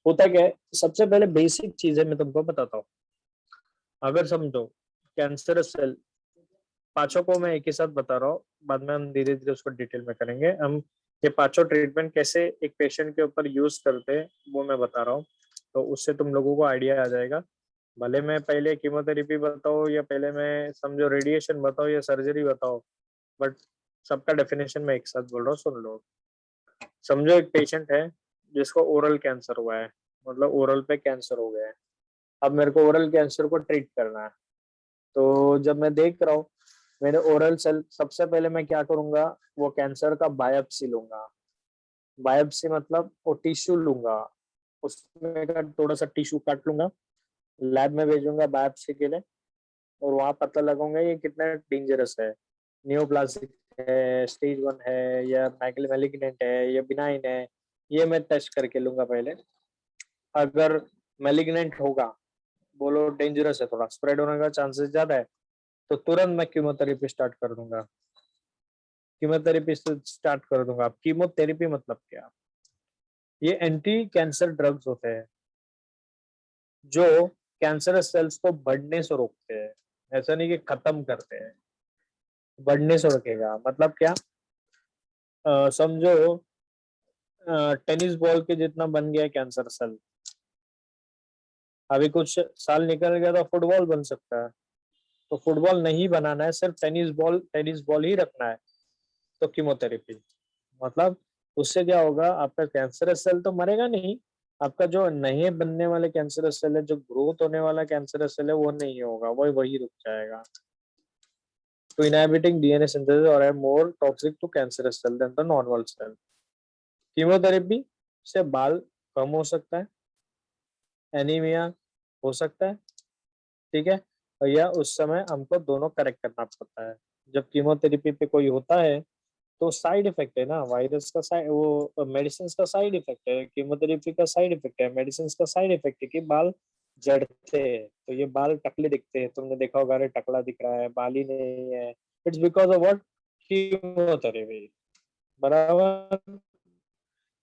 होता क्या है, सबसे पहले बेसिक चीजें मैं तुमको बताता हूँ। अगर समझो कैंसर सेल, पांचों को मैं एक ही साथ बता रहा हूँ, बाद में हम धीरे धीरे उसको डिटेल में करेंगे, हम ये पांचों ट्रीटमेंट कैसे एक पेशेंट के ऊपर यूज करते हैं वो मैं बता रहा हूँ, तो उससे तुम लोगों को आइडिया आ जाएगा। भले मैं पहले कीमोथेरेपी बताऊँ या पहले मैं समझो रेडिएशन बताऊँ या सर्जरी बताऊँ, बट सबका डेफिनेशन मैं एक साथ बोल रहा हूँ, सुन लो। समझो एक पेशेंट है जिसको ओरल कैंसर हुआ है, मतलब ओरल पे कैंसर हो गया है, अब मेरे को ओरल कैंसर को ट्रीट करना है, तो जब मैं देख रहा हूँ मेरे ओरल सेल, सबसे पहले मैं क्या करूंगा, वो कैंसर का बायोप्सी लूंगा, बायोप्सी मतलब वो टिश्यू लूंगा, उसमें का थोड़ा सा टिश्यू काट लूंगा, लैब में भेजूंगा बायोप्सी के लिए, और वहां पता लगाऊंगा ये कितना डेंजरस है, नियोप्लास्टिक है, स्टेज 1 है या मैलिग्नेंट है या बिनाइन है, ये मैं टेस्ट करके लूंगा पहले। अगर मैलिग्नेंट होगा, बोलो डेंजरस है, थोड़ा स्प्रेड होने का चांसेस ज्यादा है, तो तुरंत मैं कीमोथेरेपी स्टार्ट कर दूंगा, कीमोथेरेपी स्टार्ट कर दूंगा। अब कीमोथेरेपी मतलब क्या, ये एंटी कैंसर ड्रग्स होते हैं जो कैंसर सेल्स को बढ़ने से रोकते हैं, ऐसा नहीं कि खत्म करते हैं, बढ़ने से रोकेगा, मतलब क्या, समझो टेनिस बॉल के जितना बन गया कैंसर सेल, अभी कुछ साल निकल गया तो फुटबॉल बन सकता है, तो फुटबॉल नहीं बनाना है, सिर्फ टेनिस बॉल ही रखना है, तो कीमोथेरेपी मतलब उससे क्या होगा, आपका कैंसर सेल तो मरेगा नहीं, आपका जो नए बनने वाले कैंसर सेल है, जो ग्रोथ होने वाला कैंसर सेल है, वो नहीं होगा, वो वही रुक जाएगा। तो इनहिबिटिंग DNA सिंथेसिस और है more toxic to cancer cell than the normal cell. Chemotherapy से बाल कम हो सकता है, एनीमिया हो सकता है, ठीक है, और या उस समय हमको दोनों करेक्ट करना पड़ता है। जब कीमोथेरेपी पे कोई होता है तो साइड इफेक्ट है ना, वायरस का साइड, वो मेडिसिन का साइड इफेक्ट है, कीमोथेरेपी का साइड इफेक्ट है, मेडिसिन का साइड इफेक्ट है कि बाल झड़ते हैं, तो ये बाल टकले दिखते हैं, तुमने देखा होगा, अरे टकला दिख रहा है, बाल ही नहीं है, it's because of what, chemotherapy, बराबर।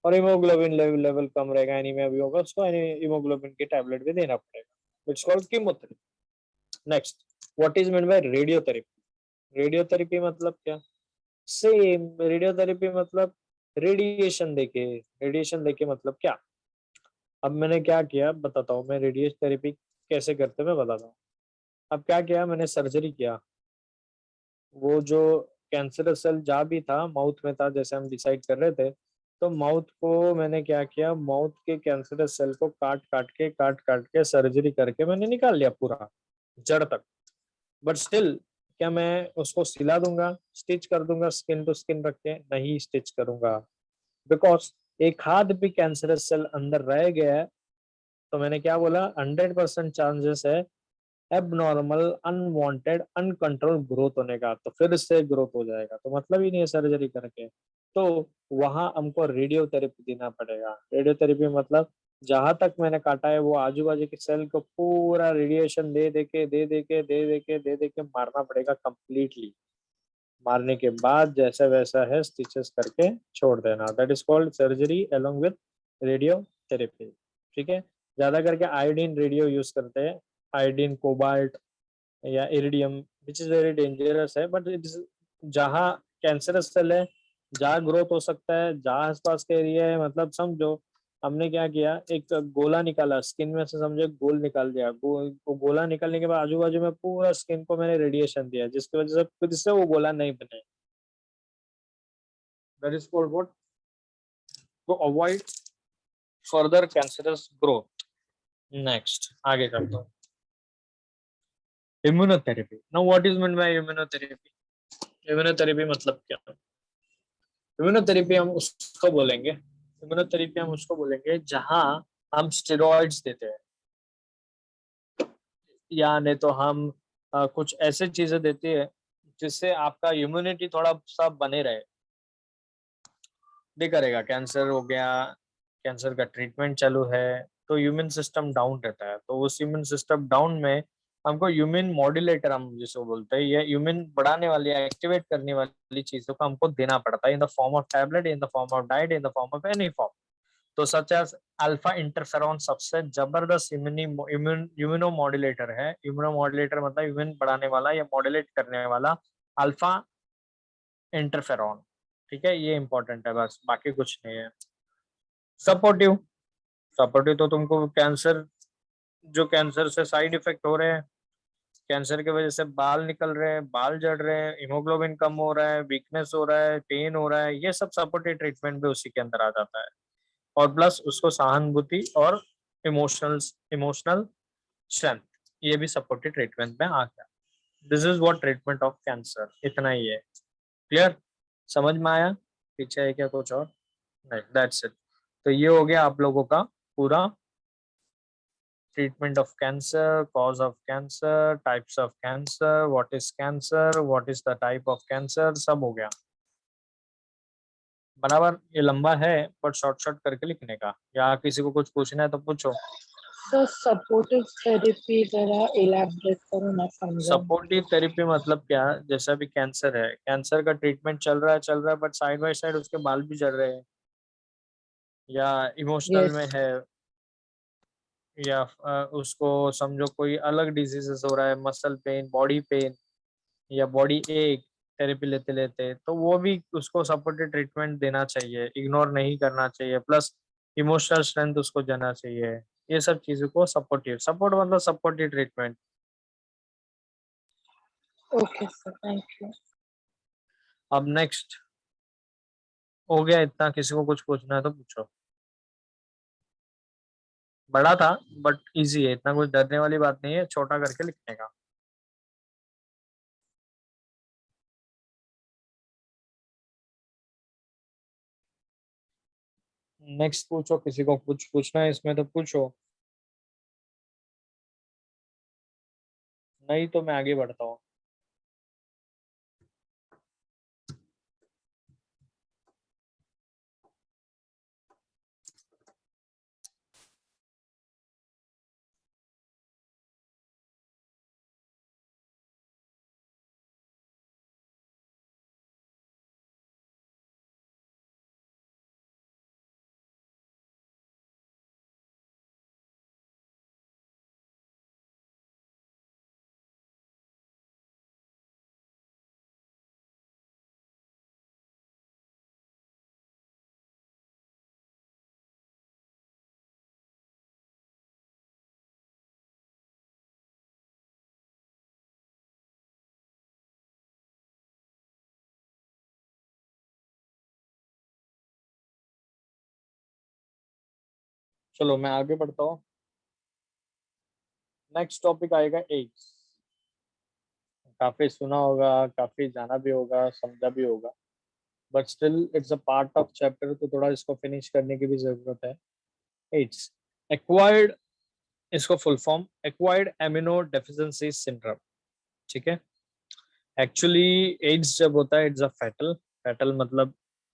और हीमोग्लोबिन लेवल कम रहेगा, एनीमिया भी होगा, उसको हीमोग्लोबिन की टैबलेट भी देना पड़ेगा, it's called chemotherapy. Next, what is mean bye radiotherapy, radiotherapy मतलब क्या, सेम रेडियोथेरेपी मतलब रेडिएशन देके मतलब क्या। अब मैंने क्या किया बताता हूँ, मैं रेडिएशन थेरेपी कैसे करते हैं मैं बताता हूँ। अब क्या किया, मैंने सर्जरी किया। वो जो कैंसरस सेल जहाँ भी था माउथ में था, जैसे हम डिसाइड कर रहे थे, तो माउथ को मैंने क्या किया, माउथ के कैंसरस सेल को काट काट के सर्जरी करके मैंने निकाल लिया पूरा जड़ तक। बट स्टिल क्या मैं उसको सिला दूंगा, स्टिच कर दूंगा स्किन टू स्किन रख के? नहीं स्टिच करूंगा, बिकॉज एक हाथ भी कैंसरस सेल अंदर रह गया है तो मैंने क्या बोला, 100% चांसेस है एबनॉर्मल अनवांटेड अनकंट्रोल ग्रोथ होने का, तो फिर से ग्रोथ हो जाएगा, तो मतलब ही नहीं है सर्जरी करके। तो वहां हमको रेडियोथेरेपी देना पड़ेगा। रेडियोथेरेपी मतलब जहां तक मैंने काटा है वो आजू बाजू के सेल को पूरा रेडिएशन दे दे के मारना पड़ेगा कंप्लीटली। मारने के बाद जैसा वैसा है स्टिचेस करके छोड़ देना, that is called surgery along with radiotherapy. ठीक है, ज्यादा करके आयोडीन रेडियो यूज करते हैं, आयोडीन कोबाल्ट या iridium, which is very dangerous है, बट इट इज जहाँ कैंसरस सेल है, जहाँ ग्रोथ हो सकता है, जहाँ आसपास के एरिया है, मतलब समझो हमने क्या किया, एक गोला निकाला स्किन में से, समझो गोल निकाल दिया, वो गोला निकालने के बाद आजू बाजू में पूरा स्किन को मैंने रेडिएशन दिया, जिसकी वजह से फिर से वो गोला नहीं बने। That is called what, to avoid further cancerous growth. Next आगे करता हूँ, immunotherapy. Now what is mean by immunotherapy? Immunotherapy मतलब क्या? इम्यूनोथेरेपी हम उसको बोलेंगे, इम्यूनोथेरेपी हम उसको बोलेंगे जहां हम स्टेरॉइड्स देते हैं, या नहीं तो हम कुछ ऐसे चीजें देते हैं जिससे आपका इम्यूनिटी थोड़ा सा बने रहे। भी करेगा, कैंसर हो गया, कैंसर का ट्रीटमेंट चालू है, तो इम्यून सिस्टम डाउन रहता है, तो उस इम्यून सिस्टम डाउन में हमको इम्यून मॉड्यूलेटर हम जिसको बोलते हैं, ये इम्यून बढ़ाने वाली एक्टिवेट करने वाली चीजों को हमको देना पड़ता है, in the form of tablet, in the form of diet, in the form of any form. तो सच एज अल्फा इंटरफेरॉन सबसे जबरदस्त इम्यूनो मॉड्यूलेटर है। इम्यूनो मॉड्यूलेटर मतलब इम्यून बढ़ाने वाला या मॉड्यूलेट करने वाला अल्फा इंटरफेरॉन। ठीक है, ये इंपॉर्टेंट है, बस बाकी कुछ नहीं है। सपोर्टिव, सपोर्टिव तो तुमको कैंसर, जो कैंसर से साइड इफेक्ट हो रहे हैं, कैंसर की वजह से बाल निकल रहे हैं, बाल जड़ रहे हैं, हीमोग्लोबिन कम हो रहा है, वीकनेस हो रहा है, पेन हो रहा है, ये सब सपोर्टिव ट्रीटमेंट भी उसी के अंदर आ जाता है। और प्लस उसको सहानुभूति और इमोशनल इमोशनल स्ट्रेंथ, ये भी सपोर्टिव ट्रीटमेंट में आ गया। This is what treatment of cancer, इतना ही है। क्लियर, समझ में आया? पीछे है क्या कुछ और? नहीं, दैट्स इट। तो ये हो गया आप लोगों का पूरा treatment of cancer, cause of cancer, types of cancer, what is cancer, what is the type of cancer, सब हो गया बराबर। ये लंबा है बट शॉर्ट शॉर्ट करके लिखने का, या किसी को कुछ पूछना है तो पूछो। तो सपोर्टिव थेरेपी जरा इलैबोरेट करो, मैं समझा नहीं। सपोर्टिव थेरेपी मतलब क्या, जैसा भी कैंसर है, कैंसर का ट्रीटमेंट चल रहा है बट साइड बाय साइड उसके बाल भी झड़ रहे हैं, या इमोशनल यस। में है, या उसको समझो कोई अलग डिजीजेस हो रहा है, मसल पेन, बॉडी पेन, या बॉडी एक, थेरेपी लेते लेते, तो वो भी उसको सपोर्टिव ट्रीटमेंट देना चाहिए, इग्नोर नहीं करना चाहिए, प्लस इमोशनल स्ट्रेंथ उसको देना चाहिए। ये सब चीजों को सपोर्टिव, सपोर्ट मतलब supportive treatment. Okay sir, thank you. अब नेक्स्ट हो गया इतना, किसी को कुछ पूछना है तो पूछो। बड़ा था बट इजी है, इतना कुछ डरने वाली बात नहीं है, छोटा करके लिखने का। नेक्स्ट पूछो, किसी को कुछ पूछना है इसमें तो पूछो, नहीं तो मैं आगे बढ़ता हूँ। चलो मैं आगे बढ़ता हूँ। नेक्स्ट टॉपिक आएगा एड्स। काफी सुना होगा, काफी जाना भी होगा, समझा भी होगा, but still it's a part of chapter, तो थोड़ा इसको फिनिश करने की भी जरूरत है। एड्स एक्वायर्ड, इसको full form acquired amino deficiency syndrome. ठीक है, एक्चुअली एड्स जब होता है इट्स अ फैटल, फैटल मतलब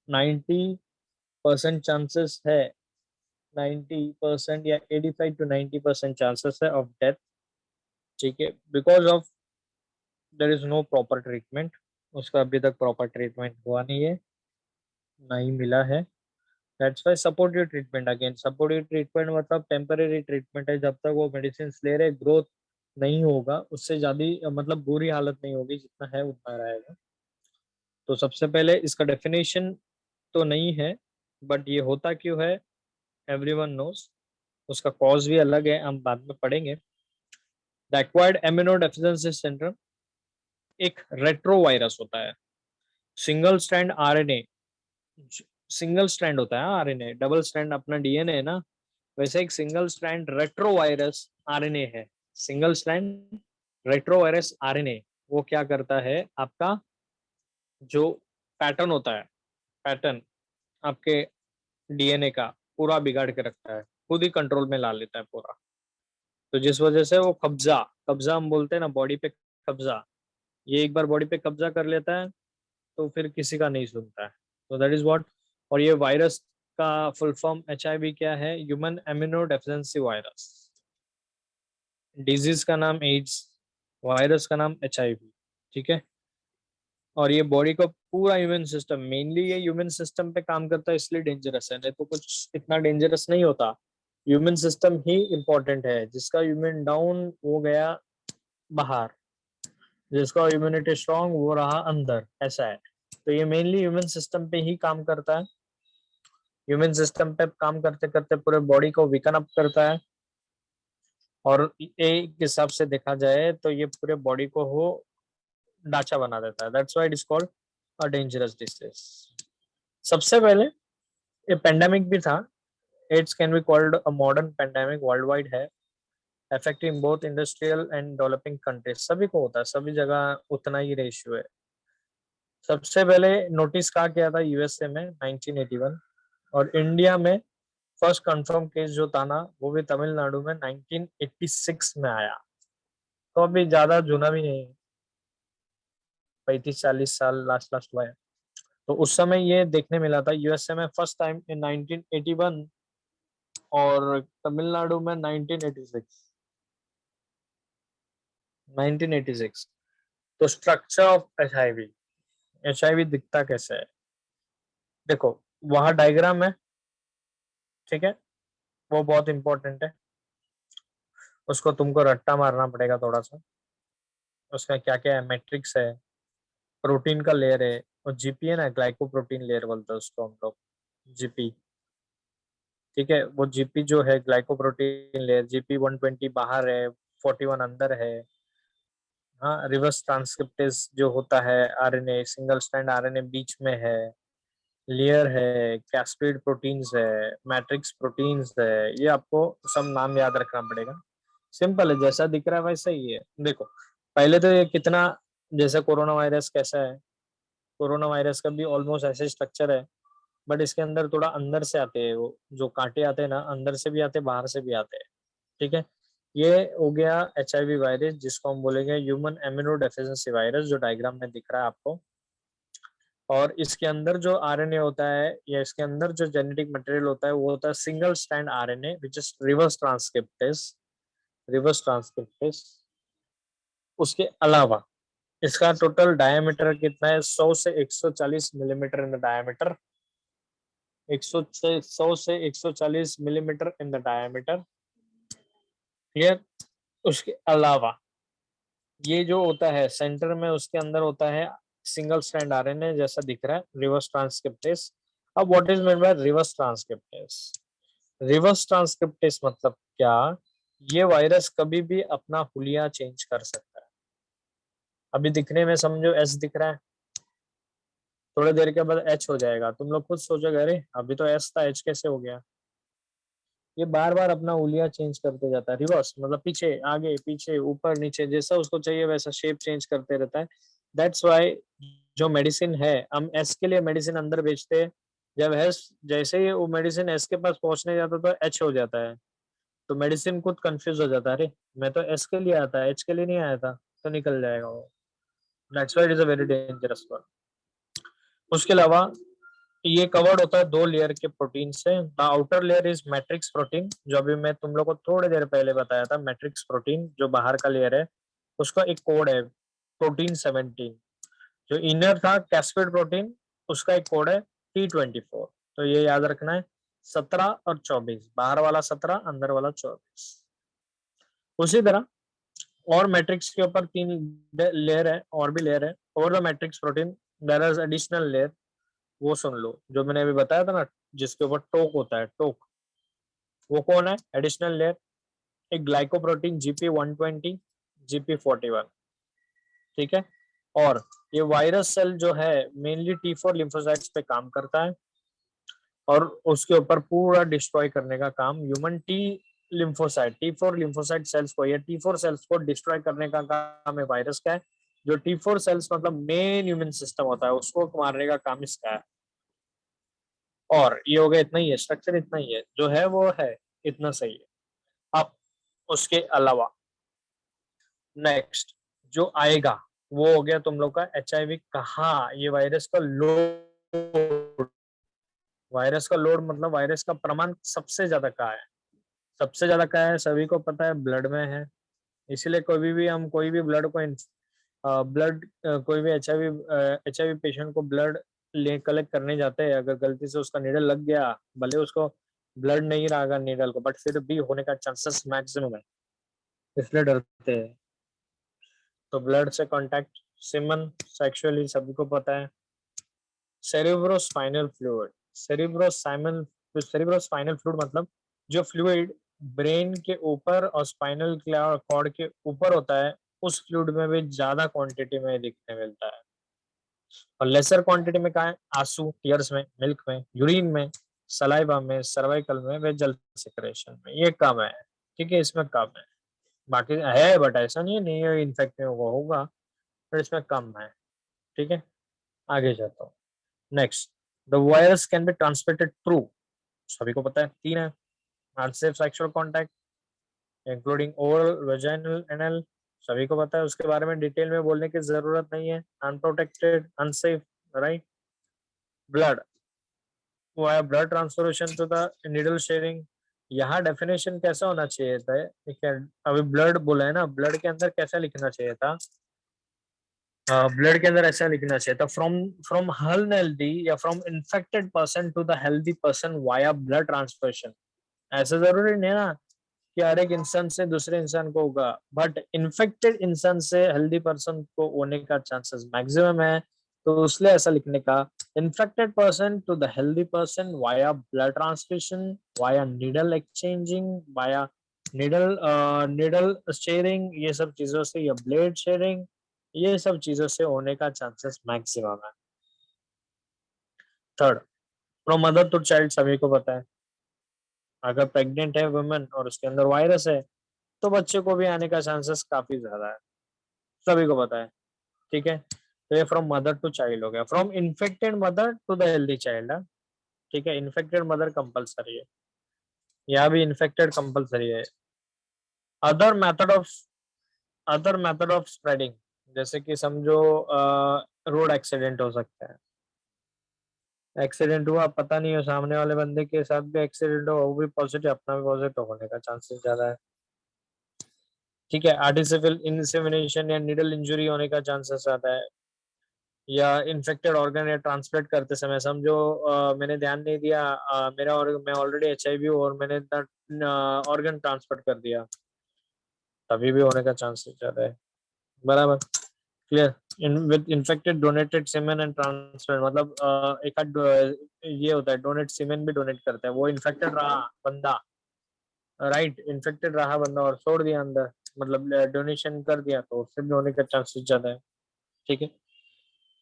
90% चांसेस है, 90% या 85 to 90% चांसेस है ऑफ डेथ। ठीक है, because of there is no proper treatment, उसका अभी तक प्रॉपर ट्रीटमेंट हुआ नहीं है, नहीं मिला है। That's why supportive treatment, again supportive treatment मतलब टेम्परेरी ट्रीटमेंट है, जब तक वो मेडिसिन ले रहे ग्रोथ नहीं होगा, उससे ज्यादा मतलब बुरी हालत नहीं होगी, जितना है उतना रहेगा। तो सबसे पहले इसका डेफिनेशन तो नहीं है, बट ये होता क्यों है एवरीवन नोस, उसका कॉज भी अलग है, हम बाद में पढ़ेंगे। The acquired amino deficiency syndrome एक रेट्रोवायरस होता है, single strand RNA, single strand होता है आरएनए, डबल स्ट्रैंड अपना डीएनए है ना, वैसे एक सिंगल स्ट्रैंड रेट्रोवायरस आरएनए है। सिंगल स्ट्रैंड रेट्रोवायरस आरएनए वो क्या करता है, आपका जो पैटर्न होता है, पैटर्न आपके डीएनए का पूरा बिगाड़ के रखता है, खुद ही कंट्रोल में ला लेता है पूरा। तो जिस वजह से वो कब्जा, कब्जा हम बोलते हैं ना बॉडी पे कब्जा, ये एक बार बॉडी पे कब्जा कर लेता है तो फिर किसी का नहीं सुनता है। तो दैट इज व्हाट। और ये वायरस का फुल फॉर्म एचआईवी क्या है, human amino deficiency virus. Disease का नाम एड्स, वायरस का नाम एचआईवी। ठीक है, और ये बॉडी को पूरा ह्यूमन सिस्टम, मेनली ये ह्यूमन सिस्टम पे काम करता है, इसलिए डेंजरस है, नहीं तो कुछ इतना डेंजरस नहीं होता। ह्यूमन सिस्टम ही इम्पोर्टेंट है, जिसका ह्यूमन डाउन हो गया बाहर, जिसका इम्यूनिटी स्ट्रांग वो रहा अंदर, ऐसा है। तो ये मेनली ह्यूमन सिस्टम पे ही काम करता है, ह्यूमन सिस्टम पे काम करते करते पूरे बॉडी को वीकन अप करता है, और एक हिसाब से देखा जाए तो ये पूरे बॉडी को हो ढांचा बना देता है। That's why it is called a dangerous disease. सबसे पहले ये पेंडेमिक भी था, AIDS can be called a modern pandemic, world wide है, affecting both industrial and developing countries, सभी को होता है, सभी जगह उतना ही रेशियो है। सबसे पहले नोटिस कहा गया था यूएसए में 1981, और इंडिया में फर्स्ट कंफर्म केस जो था ना वो भी तमिलनाडु में 1986 में आया। तो अभी ज्यादा जुना भी नहीं है, 35-40 साल लास्ट लास्ट हुआ है। तो उस समय ये देखने मिला था यूएसए में फर्स्ट टाइम इन 1981, और तमिलनाडु में 1986। तो स्ट्रक्चर ऑफ एचआईवी, एचआईवी दिखता कैसे है, देखो वहां डायग्राम है, ठीक है, वो बहुत इंपॉर्टेंट है, उसको तुमको रट्टा मारना पड़ेगा थोड़ा सा। उसका क्या क्या है, मैट्रिक्स है, प्रोटीन का लेयर है, और जीपी है ना, ग्लाइकोप्रोटीन लेयर बोलते हैं उसको हम लोग, जीपी। ठीक है, वो जीपी जो है ग्लाइकोप्रोटीन लेयर, जीपी 120 बाहर है, 41 अंदर है। हाँ, रिवर्स ट्रांसक्रिप्टेज जो होता है आरएनए, सिंगल स्ट्रैंड आरएनए बीच में है, लेयर है, कैस्केड प्रोटीन्स है, मैट्रिक्स प्रोटीन्स है, ये आपको सब नाम याद रखना पड़ेगा। सिंपल है, जैसा दिख रहा है वैसा ही है। देखो पहले तो ये कितना, जैसे कोरोना वायरस कैसा है, कोरोना वायरस का भी ऑलमोस्ट ऐसे स्ट्रक्चर है, बट इसके अंदर थोड़ा अंदर से आते हैं, वो जो कांटे आते हैं ना अंदर से भी आते हैं बाहर से भी आते हैं। ठीक है, ये हो गया एचआईवी वायरस, जिसको हम बोलेंगे ह्यूमन एमिनो डेफिशिएंसी वायरस, जो डायग्राम में दिख रहा है आपको। और इसके अंदर जो आरएनए होता है, या इसके अंदर जो जेनेटिक मटेरियल होता है, वो होता है single strand RNA which is reverse transcriptase, reverse transcriptase. उसके अलावा इसका टोटल डायमीटर कितना है, 100 से 140 मिलीमीटर इन द डायमीटर, 100 से 140 millimetre in the diameter. Clear. उसके अलावा ये जो होता है सेंटर में, उसके अंदर होता है सिंगल स्ट्रैंड आरएनए जैसा दिख रहा है, रिवर्स ट्रांसक्रिप्टेज। अब what is mean bye reverse transcriptase, reverse transcriptase मतलब क्या, ये वायरस कभी भी अपना हुलिया चेंज कर सकता है। अभी दिखने में समझो एस दिख रहा है, थोड़ी देर के बाद एच हो जाएगा, तुम लोग खुद सोचोगे अरे अभी तो एस था एच कैसे हो गया। ये बार बार अपना उंगलियां चेंज करते जाता है, रिवर्स मतलब पीछे आगे पीछे ऊपर नीचे, जैसा उसको चाहिए वैसा शेप चेंज करते रहता है। दैट्स वाई जो मेडिसिन है, हम एस के लिए मेडिसिन अंदर बेचते हैं, जब एस जैसे ही वो मेडिसिन एस के पास पहुंचने जाता है तो एच हो जाता है, तो मेडिसिन खुद कंफ्यूज हो जाता है, अरे मैं तो एस के लिए आया था, एच के लिए नहीं आया था, तो निकल जाएगा वो। That's why it is a very dangerous one. उसके अलावा ये कवर्ड होता है 2 लेयर के प्रोटीन से। The outer layer is matrix protein, जो अभी मैं तुम लोग को थोड़ी देर पहले बताया था, मैट्रिक्स प्रोटीन जो बाहर का लेयर है, उसका एक कोड है प्रोटीन 17। जो इनर था कैस्पेड प्रोटीन, उसका एक कोड है T24। तो ये याद रखना है, 17 और 24, बाहर वाला 17, अंदर वाला 24। उसी तरह और मैट्रिक्स के ऊपर 3 लेयर है, और भी लेयर है, और the matrix protein there is additional layer. वो सुन लो जो मैंने अभी बताया था ना, जिसके ऊपर टोक होता है, टोक, वो कौन है एडिशनल लेयर? एक ग्लाइकोप्रोटीन GP120, GP41, ठीक है। और ये वायरस सेल जो है मेनली T4 लिम्फोसाइट्स पे काम करता है, और उसके ऊपर पूरा डिस्ट्रॉय करने का काम ह्यूमन T4 लिम्फोसाइट सेल्स को, या T4 सेल्स को डिस्ट्रॉय करने का काम है वायरस का है। जो T4 सेल्स मतलब मेन ह्यूमन सिस्टम होता है, उसको मारने का काम इसका है। और ये हो गया, इतना ही है स्ट्रक्चर, इतना ही है जो है वो है, इतना सही है। अब उसके अलावा नेक्स्ट जो आएगा वो हो गया तुम लोग का HIV। कहाँ ये वायरस का लोड, वायरस का लोड मतलब वायरस का प्रमाण सबसे ज्यादा कहाँ है? सबसे ज्यादा कहाँ है सभी को पता है, ब्लड में है। इसीलिए कभी भी हम कोई भी ब्लड को ब्लड कोई भी HIV पेशेंट को ब्लड ले कलेक्ट करने जाते हैं, अगर गलती से उसका नीडल लग गया, भले उसको ब्लड नहीं रहा नीडल को, बट फिर भी होने का चांसेस मैक्सिमम है, इसलिए डरते हैं। तो ब्लड से कांटेक्ट, सिमन, सेक्सुअली सभी को पता है। सेरेब्रोस्पाइनल फ्लूइड, सेरेब्रोस्पाइनल फ्लूइड मतलब जो फ्लूइड ब्रेन के ऊपर और स्पाइनल कॉर्ड के ऊपर होता है, उस फ्लूइड में भी ज्यादा क्वांटिटी में दिखने मिलता है। और लेसर क्वांटिटी में कहाँ है? आंसू, टीयर्स में, मिल्क में, यूरिन में, सलाइवा में, सर्वाइकल में, वेजल सिक्रेशन में, ये कम है, ठीक है, इसमें कम है। बाकी है बट ऐसा नहीं है इन्फेक्टिव होगा, पर इसमें कम है, ठीक है। आगे जाता हूँ। Next, the virus can be transmitted through, सभी को पता है 3 है, unsafe sexual contact including oral, vaginal, anal, सभी को पता है, उसके बारे में डिटेल में बोलने की जरूरत नहीं है। Unprotected, unsafe, right. Blood, via blood transformation to the needle sharing. यहाँ डेफिनेशन कैसा होना चाहिए था, ठीक है, अभी ब्लड बोला है ना, ब्लड के अंदर कैसा लिखना चाहिए था? ब्लड के अंदर ऐसा लिखना चाहिए था, फ्रॉम फ्रॉम अनहेल्दी या from infected person to the healthy person via blood transfusion. ऐसा जरूरी नहीं ना कि हर एक इंसान से दूसरे इंसान को होगा, बट इन्फेक्टेड इंसान से हेल्दी पर्सन को होने का चांसेस मैक्सिमम है, तो इसलिए ऐसा लिखने का, infected person to the healthy person via blood transfusion, via needle exchanging, via needle sharing, ये सब चीजों से, या ब्लेड शेयरिंग, ये सब चीजों से होने का चांसेस मैक्सिमम है। Third, from mother to child, सभी को पता है, अगर प्रेग्नेंट है वुमेन और उसके अंदर वायरस है तो बच्चे को भी आने का चांसेस काफी ज्यादा है, सभी को पता है, ठीक है। तो ये फ्रॉम मदर टू चाइल्ड हो गया। From infected mother to the healthy child, ठीक है, इन्फेक्टेड मदर कंपलसरी है, यहाँ भी इन्फेक्टेड कंपलसरी है। Other method of other method of spreading, जैसे कि समझो रोड एक्सीडेंट हो सकता है, एक्सीडेंट हुआ, पता नहीं हो सामने वाले बंदे के साथ भी एक्सीडेंट हो, वो भी पॉजिटिव, अपना भी पॉजिटिव होने का चांसेस ज्यादा है, ठीक है। आर्टिफिशियल इंसेमिनेशन या निडल इंजरी होने का चांसेस ज्यादा है, या इन्फेक्टेड ऑर्गन या ट्रांसप्लांट करते समय समझो मैंने ध्यान नहीं दिया, मेरा और मैं ऑलरेडी HIV हूँ और मैंने ऑर्गन ट्रांसफर कर दिया, तभी भी होने का चांसेस ज्यादा है, बराबर, clear. With infected donated semen and transplant, मतलब एक आध ये होता है, डोनेट सीमेन भी डोनेट करता है, वो इन्फेक्टेड रहा बंदा, राइट, इन्फेक्टेड रहा बंदा और छोड़ दिया अंदर, मतलब डोनेशन कर दिया, तो उससे भी होने का चांसेस ज्यादा है, ठीक है।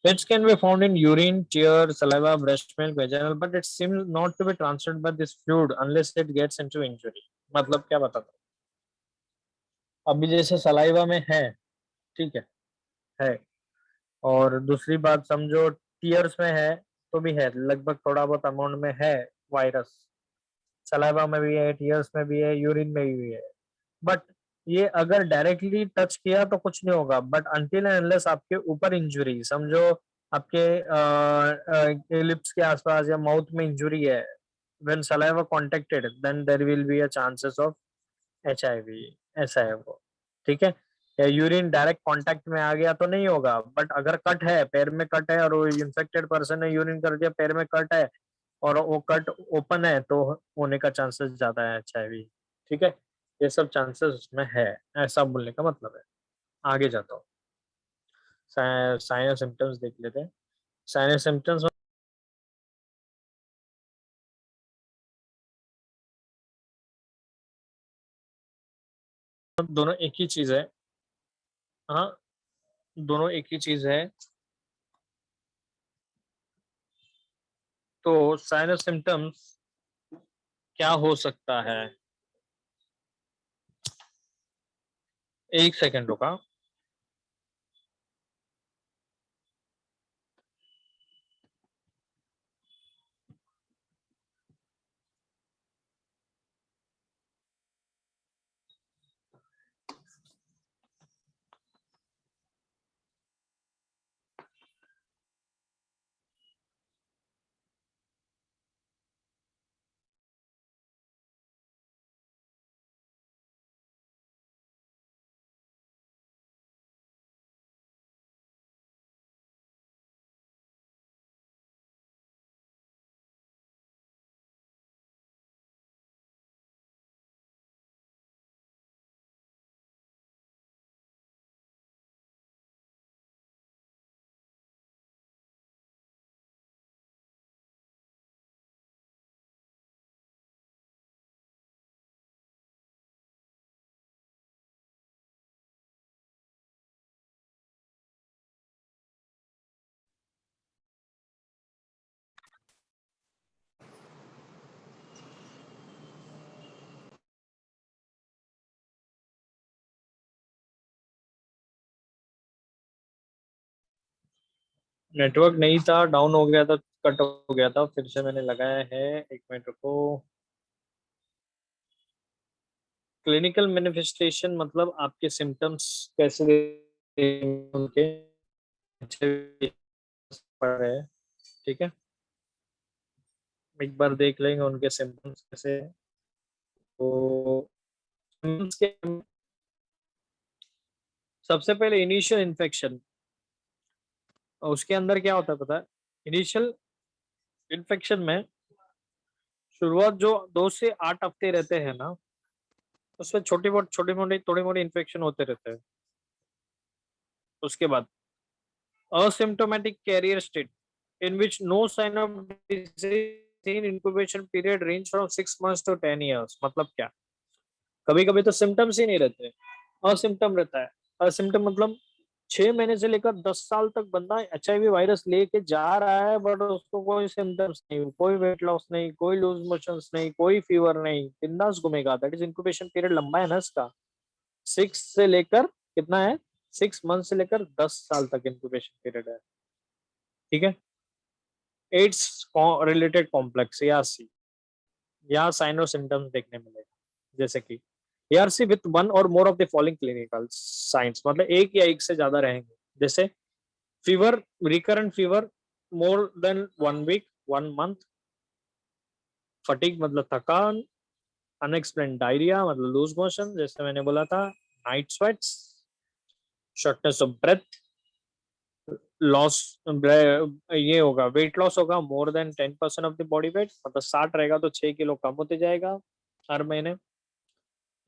which can be found in urine, tear, saliva, breast milk, vaginal, but it seems not to be transferred by this fluid unless it gets into injury. मतलब क्या बताता हूँ, अभी जैसे सलाइवा में है, ठीक है, और दूसरी बात समझो टीयर्स में है तो भी है, लगभग थोड़ा बहुत अमाउंट में है वायरस, सलाइवा में भी है, टीयर्स में भी है, यूरिन में भी है, बट ये अगर डायरेक्टली टच किया तो कुछ नहीं होगा, बट अनटिल एंड अनलेस आपके ऊपर इंजुरी, समझो आपके लिप्स के आसपास या माउथ में इंजुरी है, when saliva contacted then there will be a chances of HIV, ऐसा है वो, ठीक है। या यूरिन डायरेक्ट कांटेक्ट में आ गया तो नहीं होगा, बट अगर कट है, पैर में कट है और वो इन्फेक्टेड पर्सन ने यूरिन कर दिया, पैर में कट है और वो कट ओपन है तो होने का चांसेस ज्यादा है एचआईवी, ठीक है। ये सब चांसेस उसमें है, ऐसा बोलने का मतलब है। आगे जाता हूँ, साइन और सिम्टम्स देख लेते हैं। साइन और सिम्टम्स दोनों एक ही चीज है, हाँ दोनों एक ही चीज है। तो साइन और सिम्टम्स क्या हो सकता है, एक सेकंड रुका। नेटवर्क नहीं था, डाउन हो गया था, कट हो गया था, फिर से मैंने लगाया है, एक मिनट रुको। क्लिनिकल मैनिफेस्टेशन मतलब आपके सिम्टम्स कैसे उनके पर है, ठीक है, एक बार देख लेंगे उनके सिम्टम्स कैसे हैं। तो symptoms के सबसे पहले इनिशियल इन्फेक्शन, उसके अंदर क्या होता है पता है, इनिशियल इन्फेक्शन में शुरुआत जो 2 से 8 हफ्ते रहते हैं ना, उसमें छोटी मोटी थोड़ी मोटी इन्फेक्शन होते रहते हैं। उसके बाद asymptomatic carrier state in which no sign of disease in incubation period range from 6 months to 10 years। मतलब क्या, कभी कभी तो सिम्टम्स ही नहीं रहते, असिम्टम रहता है। असिम्टम मतलब 6 महीने से लेकर 10 साल तक बंदा एचआईवी वायरस लेके जा रहा है, बट उसको कोई सिम्टम्स नहीं, कोई वेट लॉस नहीं, कोई लूज मोशंस नहीं, कोई फीवर नहीं, बिंदास घूमेगा। दैट इज इंक्यूबेशन पीरियड लंबा है ना इसका, 6 से लेकर कितना है, 6 मंथ से लेकर 10 साल तक इंक्यूबेशन पीरियड है, ठीक है। एड्स रिलेटेड कॉम्प्लेक्स एआरसी, यहाँ साइन और सिम्टम्स देखने मिलेगा, जैसे कि ARC with one or more of the following clinical signs, मतलब एक या एक से ज्यादा रहेंगे, जैसे fever, recurrent fever more than 1 week 1 month, fatigue मतलब थकान, अनएक्सप्लेन डायरिया मतलब लूज मोशन जैसे मैंने बोला था, night sweats, shortness of breath, loss, ये होगा वेट लॉस होगा more than 10% of the body weight, मतलब 60 रहेगा तो 6 किलो कम होते जाएगा हर महीने।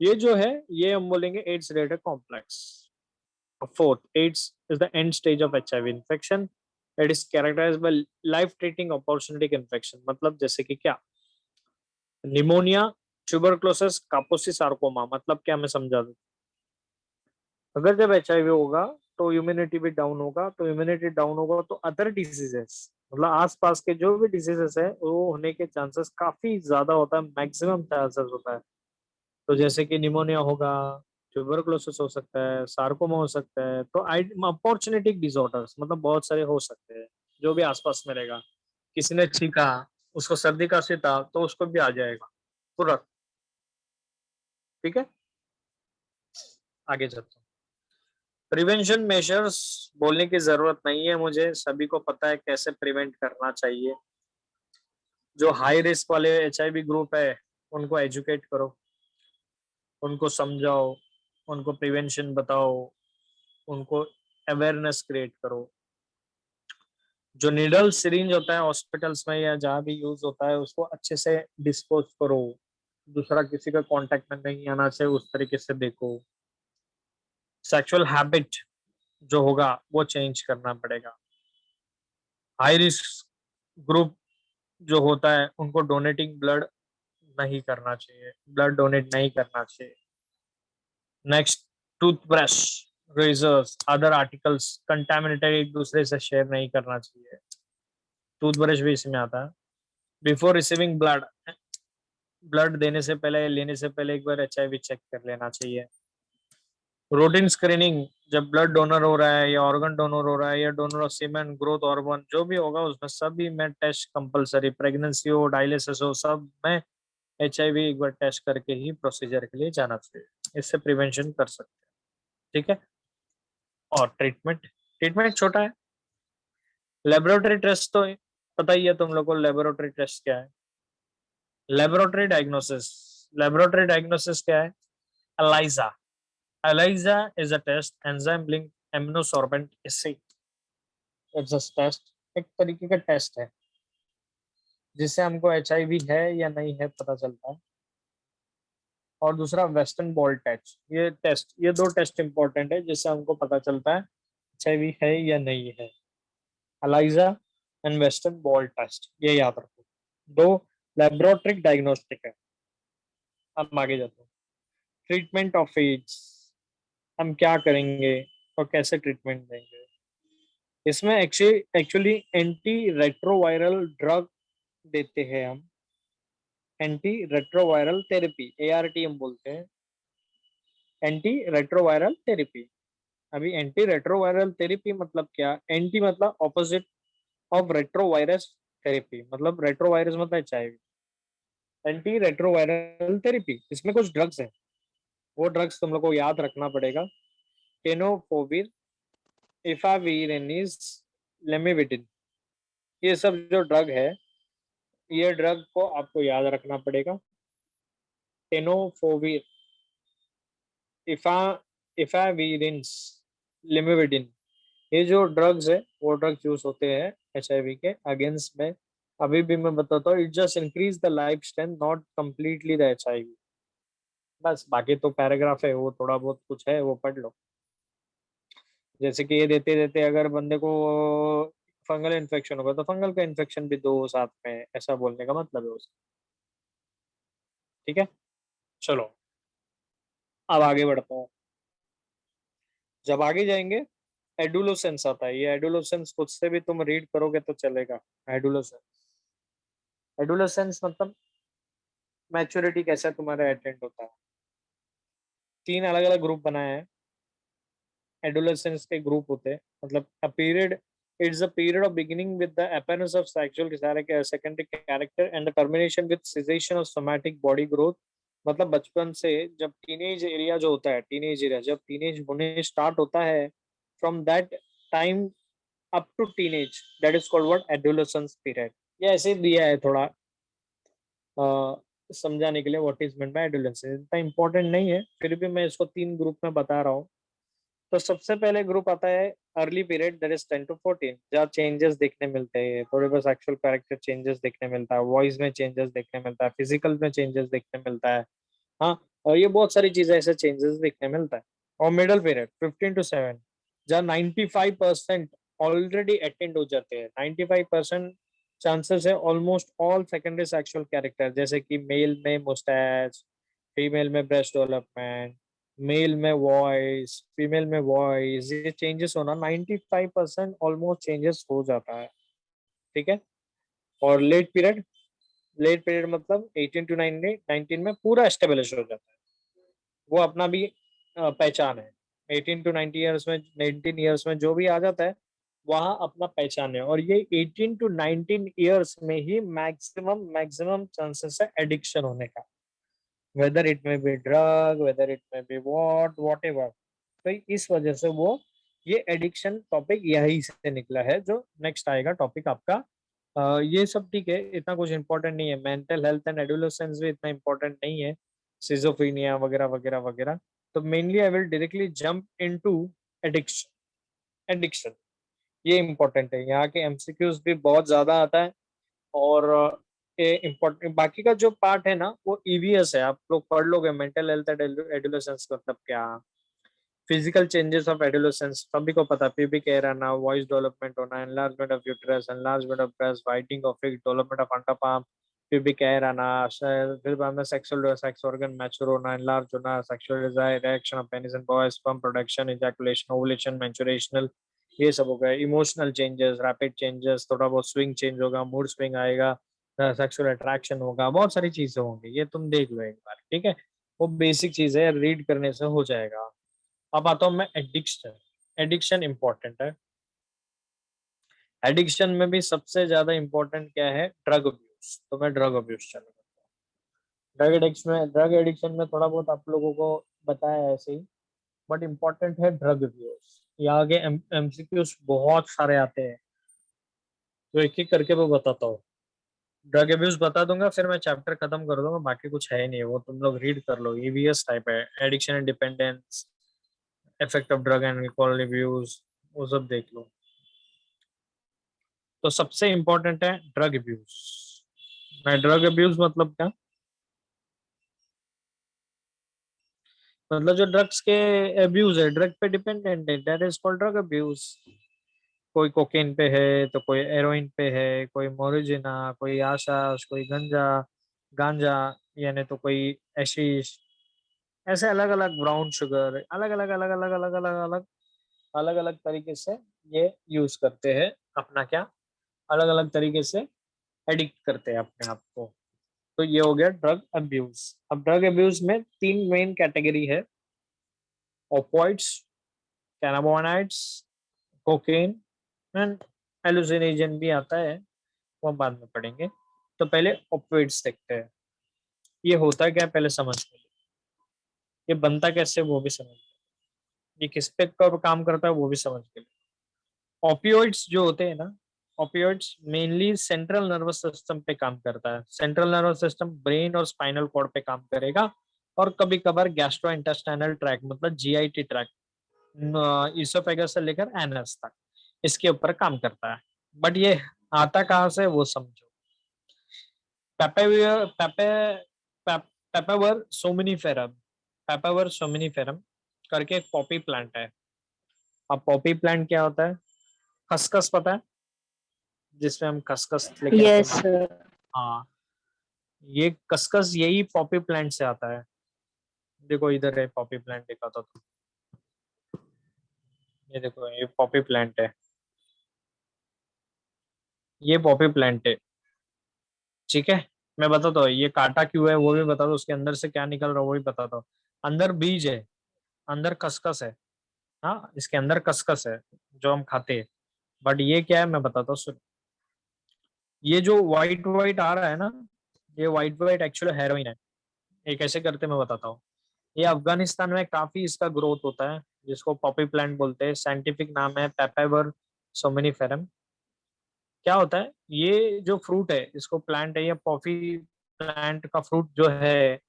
ये जो है ये हम बोलेंगे AIDS related complex. Fourth, AIDS is the end stage of HIV infection, it is characterised by life threatening opportunity infection, मतलब जैसे कि क्या, निमोनिया, ट्यूबरक्लोसिस, कापोसी सार्कोमा, मतलब क्या मैं समझा दूं। अगर जब एचआईवी होगा तो इम्यूनिटी भी डाउन होगा, तो इम्यूनिटी डाउन होगा तो अदर डिजीजेस, मतलब आसपास के जो भी डिजीजेस है वो होने के चांसेस काफी ज्यादा होता है, मैक्सिमम चांसेस होता है। तो जैसे कि निमोनिया होगा, ट्यूबरकुलोसिस हो सकता है, सार्कोमा हो सकता है, तो अपॉर्चुनिटी डिसऑर्डर्स मतलब बहुत सारे हो सकते हैं जो भी आसपास में रहेगा। किसी ने छींका, उसको सर्दी खांसी था तो उसको भी आ जाएगा तुरंत। ठीक है, आगे चलते हैं। प्रिवेंशन मेजर्स बोलने की जरूरत नहीं है मुझे, सभी को पता है कैसे प्रिवेंट करना चाहिए। जो हाई रिस्क वाले HIV ग्रुप है उनको एजुकेट करो, उनको समझाओ, उनको प्रिवेंशन बताओ, उनको अवेयरनेस क्रिएट करो। जो नीडल सिरिंज होता है हॉस्पिटल्स में या जहाँ भी यूज होता है उसको अच्छे से डिस्पोज करो, दूसरा किसी का कांटेक्ट में नहीं आना चाहिए, उस तरीके से देखो। सेक्सुअल हैबिट जो होगा वो चेंज करना पड़ेगा। हाई रिस्क ग्रुप जो होता है उनको डोनेटिंग ब्लड नहीं करना चाहिए, ब्लड डोनेट नहीं करना चाहिए। Next, toothbrush, razors, other articles contaminated एक दूसरे से शेयर नहीं करना चाहिए। टूथब्रश भी इसमें आता है। बिफोर रिसीविंग ब्लड, ब्लड देने से पहले, लेने से पहले एक बार HIV चेक कर लेना चाहिए। रूटीन स्क्रीनिंग, जब ब्लड डोनर हो रहा है या ऑर्गन डोनर हो रहा है या donor of semen, growth hormone जो भी होगा उसमें सभी में टेस्ट कंपलसरी, प्रेगनेंसी हो, डायलिसिस हो, सब में HIV एक बार टेस्ट करके ही प्रोसीजर के लिए जाना चाहिए। इससे प्रिवेंशन कर सकते हैं। ठीक है, और ट्रीटमेंट, ट्रीटमेंट छोटा है। लेबोरेटरी टेस्ट तो पता ही है तुम लोग को, लेबोरेटरी टेस्ट क्या है। लेबोरेटरी डायग्नोसिस, लेबोरेटरी डायग्नोसिस क्या है? ELISA, ELISA is a test enzyme link immunosorbent acid, it's a test, एक तरीके का टेस्ट है जिससे हमको HIV है या नहीं है पता चलता है। और दूसरा वेस्टर्न बॉल टेस्ट, ये टेस्ट, ये दो टेस्ट इंपॉर्टेंट है जिससे हमको पता चलता है HIV है या नहीं है। ELISA and western blot test, ये याद रखो, दो लेबोरेटरी डायग्नोस्टिक है। अब आगे जाते हैं। ट्रीटमेंट ऑफ एड्स, हम क्या करेंगे और कैसे ट्रीटमेंट देंगे। इसमें एक्चुअली एंटी रेट्रोवायरल ड्रग देते हैं हम, एंटी रेट्रोवायरल थेरेपी, ART हम बोलते हैं, एंटी रेट्रोवायरल थेरेपी। अभी एंटी रेट्रोवायरल थेरेपी मतलब क्या? एंटी मतलब ऑपोजिट ऑफ रेट्रोवायरस थेरेपी, मतलब रेट्रोवायरस मतलब HIV। एंटी रेट्रोवायरल थेरेपी, इसमें कुछ ड्रग्स हैं, वो ड्रग्स तुम लोग को याद रखना पड़ेगा। टेनोफोविर, इफाविरेनिस, लेमिविटिन, ये सब जो ड्रग है, ये ड्रग को आपको याद रखना पड़ेगा। टेनोफोविर, इफा इफाविरिन्स, लिमिविडिन, ये जो ड्रग्स है वो ड्रग्स यूज होते हैं HIV के अगेंस्ट में। अभी भी मैं बताता हूँ, it just increase the life span, not completely the HIV। बस बाकी तो पैराग्राफ है, वो थोड़ा बहुत कुछ है वो पढ़ लो। जैसे कि ये देते देते अगर बंदे को फंगल इन्फेक्शन होगा तो फंगल का इन्फेक्शन भी दो साथ में, ऐसा बोलने का मतलब है उसका। ठीक है, चलो अब आगे बढ़ता हूँ। जब आगे जाएंगे, एडुलोसेंस आता है। ये एडुलोसेंस खुद से भी तुम रीड करोगे तो चलेगा। एडुलोसेंस, एडुलोसेंस मतलब मैच्योरिटी कैसा तुम्हारा अटेंड होता है। तीन अलग अलग ग्रुप बनाए हैं एडोलेसेंस के ग्रुप होते हैं, मतलब a period, it's a period of beginning with the appearance of sexual secondary character and the termination with cessation of somatic body growth. मतलब बचपन से जब टीनेज एरिया जो होता है, टीनेज एरिया जब टीनेज होने स्टार्ट होता है, from that time up to teenage, that is called what, adolescence period. ये ऐसे दिया है थोड़ा समझाने के लिए, what is meant by adolescence. इतना इंपॉर्टेंट नहीं है, फिर भी मैं इसको तीन ग्रुप में बता रहा हूँ। तो सबसे पहले ग्रुप आता है early period, that is 10 to 14, जहाँ चेंजेस देखने मिलते हैं, थोड़े बहुत एक्चुअल कैरेक्टर चेंजेस देखने मिलता है, वॉइस में चेंजेस देखने मिलता है, फिजिकल में चेंजेस देखने मिलता है। हाँ, और ये बहुत सारी चीजें ऐसे चेंजेस देखने मिलता है। और मिडल पीरियड 15 to 7, जहाँ 95% ऑलरेडी अटेंड हो जाते हैं, 95% चांसेस है almost all secondary sexual character, जैसे कि मेल में मुस्टैच, फीमेल में ब्रेस्ट डेवलपमेंट, मेल में वॉइस, फीमेल में वॉइस, ये चेंजेस होना 95% ऑलमोस्ट चेंजेस हो जाता है, ठीक है। और लेट पीरियड मतलब 18 टू 19 में पूरा एस्टेब्लिश हो जाता है, वो अपना भी पहचान है। 18 टू 19 ईयर्स में, 19 ईयर्स में जो भी आ जाता है वहाँ अपना पहचान है। और ये 18 टू 19 ईयर्स में ही मैक्सिमम चांसेस है एडिक्शन होने का, वेदर इट में बी ड्रग, वेदर इट में बी वॉट एवर। तो इस वजह से वो ये एडिक्शन टॉपिक यही से निकला है। जो नेक्स्ट आएगा टॉपिक आपका, ये सब ठीक है, इतना कुछ इंपॉर्टेंट नहीं है। मेंटल हेल्थ एंड एडोलेसेंस भी इतना इंपॉर्टेंट नहीं है, सिजोफ्रेनिया वगैरह वगैरह वगैरह। तो mainly I will directly jump into addiction. ये इंपॉर्टेंट है, यहाँ के एमसीक्यूज भी बहुत ज्यादा आता है। और ये इम्पोर्टेंट, बाकी का जो पार्ट है ना वो ईवीएस है, आप लोग पढ़ लोगे। मेंटल हेल्थ एंड एडोलेसेंस मतलब क्या, फिजिकल चेंजेस ऑफ एडोलेसेंस सभी को पता, प्यूबिक हेयर आना, वॉइस डेवलपमेंट होना, enlargement of uterus, enlargement of breast, widening of it, development of underarm, pubic hair आना, फिर बाद में सेक्सुअल सेक्स ऑर्गन मैच्योर होना, एनलार्ज होना, sexual desire, reaction of penis and boys, sperm production, ejaculation, ovulation, maturational, ये सब हो गया। इमोशनल चेंजेस, रैपिड चेंजेस, थोड़ा बहुत स्विंग चेंज होगा, मूड स्विंग आएगा, सेक्सुअल अट्रैक्शन होगा, बहुत सारी चीजें होंगी, ये तुम देख लो एक बार, ठीक है। वो बेसिक चीज है, रीड करने से हो जाएगा। अब आता हूँ मैं एडिक्शन। एडिक्शन इंपॉर्टेंट है। एडिक्शन में भी सबसे ज्यादा इंपॉर्टेंट क्या है, ड्रग अब्यूज। तो मैं ड्रग अब्यूज चलो, ड्रग एडिक्शन में थोड़ा बहुत आप लोगों को बताया है ऐसे ही, बट इम्पोर्टेंट है ड्रग अब्यूज। यहाँ आगे एमसीक्यूज बहुत सारे आते हैं, तो एक एक करके मैं बताता हूँ। ड्रग अब्यूज बता दूंगा, फिर मैं चैप्टर खत्म कर दूंगा, बाकी कुछ है ही नहीं, वो तुम लोग रीड कर लो। ईवीएस टाइप है, addiction and dependence, effect of drug and alcohol abuse, वो सब देख लो। तो सबसे इंपॉर्टेंट है ड्रग अब्यूज। मैं ड्रग अब्यूज मतलब क्या, मतलब जो ड्रग्स के अब्यूज है, ड्रग पे डिपेंडेंट है, that is called drug abuse. कोई कोकेन पे है, तो कोई हेरोइन पे है, कोई मोरिजिना, कोई आशास, कोई गंजा गांजा, यानी तो कोई एशीश, ऐसे अलग अलग, ब्राउन शुगर, अलग अलग अलग अलग अलग अलग अलग अलग अलग तरीके से ये यूज करते हैं अपना क्या, अलग अलग तरीके से एडिक्ट करते हैं अपने आप को। तो ये हो गया ड्रग अब्यूज। अब ड्रग अब्यूज में तीन मेन कैटेगरी है, ओपियोइड्स, कैनाबोनाइड्स, कोकेन एंड एलुसिनोजन भी आता है, वो बाद में पढ़ेंगे। तो पहले ओपियोइड्स देखते हैं, ये होता क्या है पहले समझ लो, ये बनता कैसे वो भी समझ लो, ये किस पे कब काम करता है वो भी समझ लो। ओपियोइड्स जो होते हैं ना, opioids mainly central nervous system पे काम करता है। सेंट्रल नर्वस सिस्टम ब्रेन और स्पाइनल कॉर्ड पे काम करेगा, और कभी कभार गैस्ट्रो इंटेस्टाइनल ट्रैक मतलब जीआईटी ट्रैक, इसोफेगस से लेकर एनस तक, इसके ऊपर काम करता है। बट ये आता कहाँ से वो समझो। पेपेवर पेपे पेपेवर सोमिनिफेरम, पेपेवर सोमिनिफेरम करके एक पॉपी प्लांट है। अब पॉपी प्लांट क्या होता है, खसखस पता है, जिसमें हम खसखस लेके आते हैं Yes, ना, sir. हाँ, ये खसखस यही पॉपी प्लांट से आता है। देखो इधर है पॉपी प्लांट, देखा था तो, ये देखो ये पॉपी प्लांट है, ये पॉपी प्लांट है, ठीक है। मैं बताता हूँ ये काटा क्यों है वो भी बता दो, उसके अंदर से क्या निकल रहा है वो भी बताता हूँ। अंदर बीज है, अंदर खसखस है, हाँ इसके अंदर खसखस है जो हम खाते हैं। बट ये क्या है मैं बताता हूँ, सुन। ये जो व्हाइट व्हाइट आ रहा है ना, ये व्हाइट व्हाइट एक्चुअली हेरोइन है। ये कैसे करते हैं मैं बताता हूँ। ये अफगानिस्तान में काफी इसका ग्रोथ होता है, जिसको पॉपी प्लांट बोलते हैं, साइंटिफिक नाम है पेपेवर सोमिनिफेरम। क्या होता है, ये जो फ्रूट है, इसको प्लांट है, ये पॉपी प्लांट का फ्रूट जो है,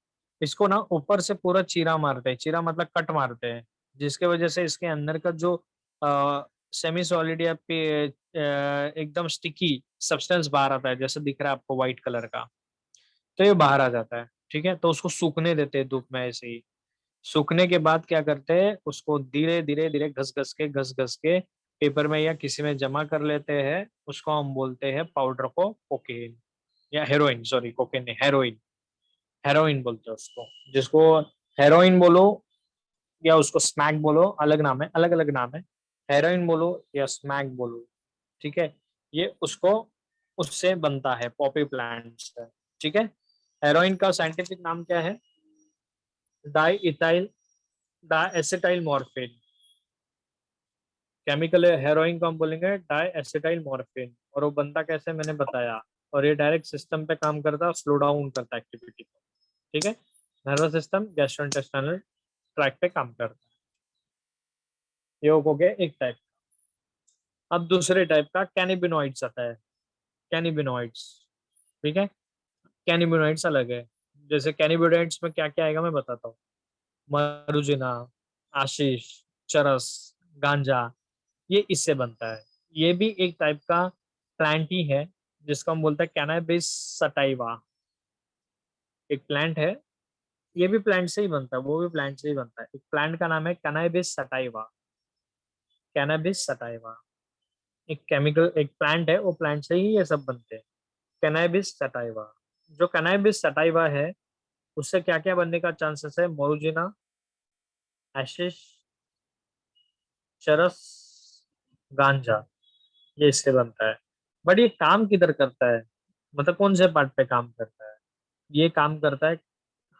इसको ना ऊपर से पूरा चीरा मारते हैं, चीरा मतलब कट मारते हैं, जिसके वजह से इसके अंदर का जो सेमी सॉलिड या एकदम स्टिकी सब्सटेंस बाहर आता है, जैसे दिख रहा है आपको व्हाइट कलर का, तो ये बाहर आ जाता है, ठीक है। तो उसको सूखने देते हैं धूप में ऐसे ही। सूखने के बाद क्या करते हैं, उसको धीरे धीरे धीरे घस घस के पेपर में या किसी में जमा कर लेते हैं। उसको हम बोलते हैं पाउडर को कोकेन या हेरोइन, सॉरी कोकेन नहीं, हेरोइन, हेरोइन बोलते हैं उसको, जिसको हेरोइन बोलो या उसको स्मैक बोलो, अलग नाम है, अलग अलग नाम है, हेरोइन बोलो या स्मैक बोलो, ठीक है, ये उसको उससे बनता है, पॉपी प्लांट से, ठीक है। हेरोइन का साइंटिफिक नाम क्या है? Di ethyl diacetyl morphine. Chemical heroin को हम बोलेंगे डाई एसिटाइल मॉर्फिन, और वो बनता कैसे मैंने बताया। और ये डायरेक्ट सिस्टम पे काम करता है, स्लो डाउन करता है एक्टिविटी को, ठीक है। नर्वस सिस्टम गैस्ट्रोइंटेस्टाइनल ट्रैक पे काम करता है। ये हो गया एक टाइप। अब दूसरे टाइप का कैनिबिनॉइड्स आता है, कैनिबिनॉइड्स, ठीक है। कैनिबिनॉइड्स अलग है। जैसे कैनिबिनॉइड्स में क्या क्या आएगा मैं बताता हूँ। मरुजिना, आशीष, चरस, गांजा, ये इससे बनता है। ये भी एक टाइप का प्लांट ही है, जिसको हम बोलते हैं कैनाबिस सटाइवा। एक प्लांट है, ये भी प्लांट से ही बनता है, वो भी प्लांट से ही बनता है। एक प्लांट का नाम है कैनाबिस सटाइवा, कैनाबिस सटाइवा। एक केमिकल, एक प्लांट है, वो प्लांट से ही ये सब बनते हैं। कैनाबिस सटाइवा, जो कैनाबिस सटाइवा है, उससे क्या क्या बनने का चांसेस है? मोरुजिना, एशिश, चरस, गांजा, ये इससे बनता है। बट ये काम किधर करता है, मतलब कौन से पार्ट पे काम करता है? ये काम करता है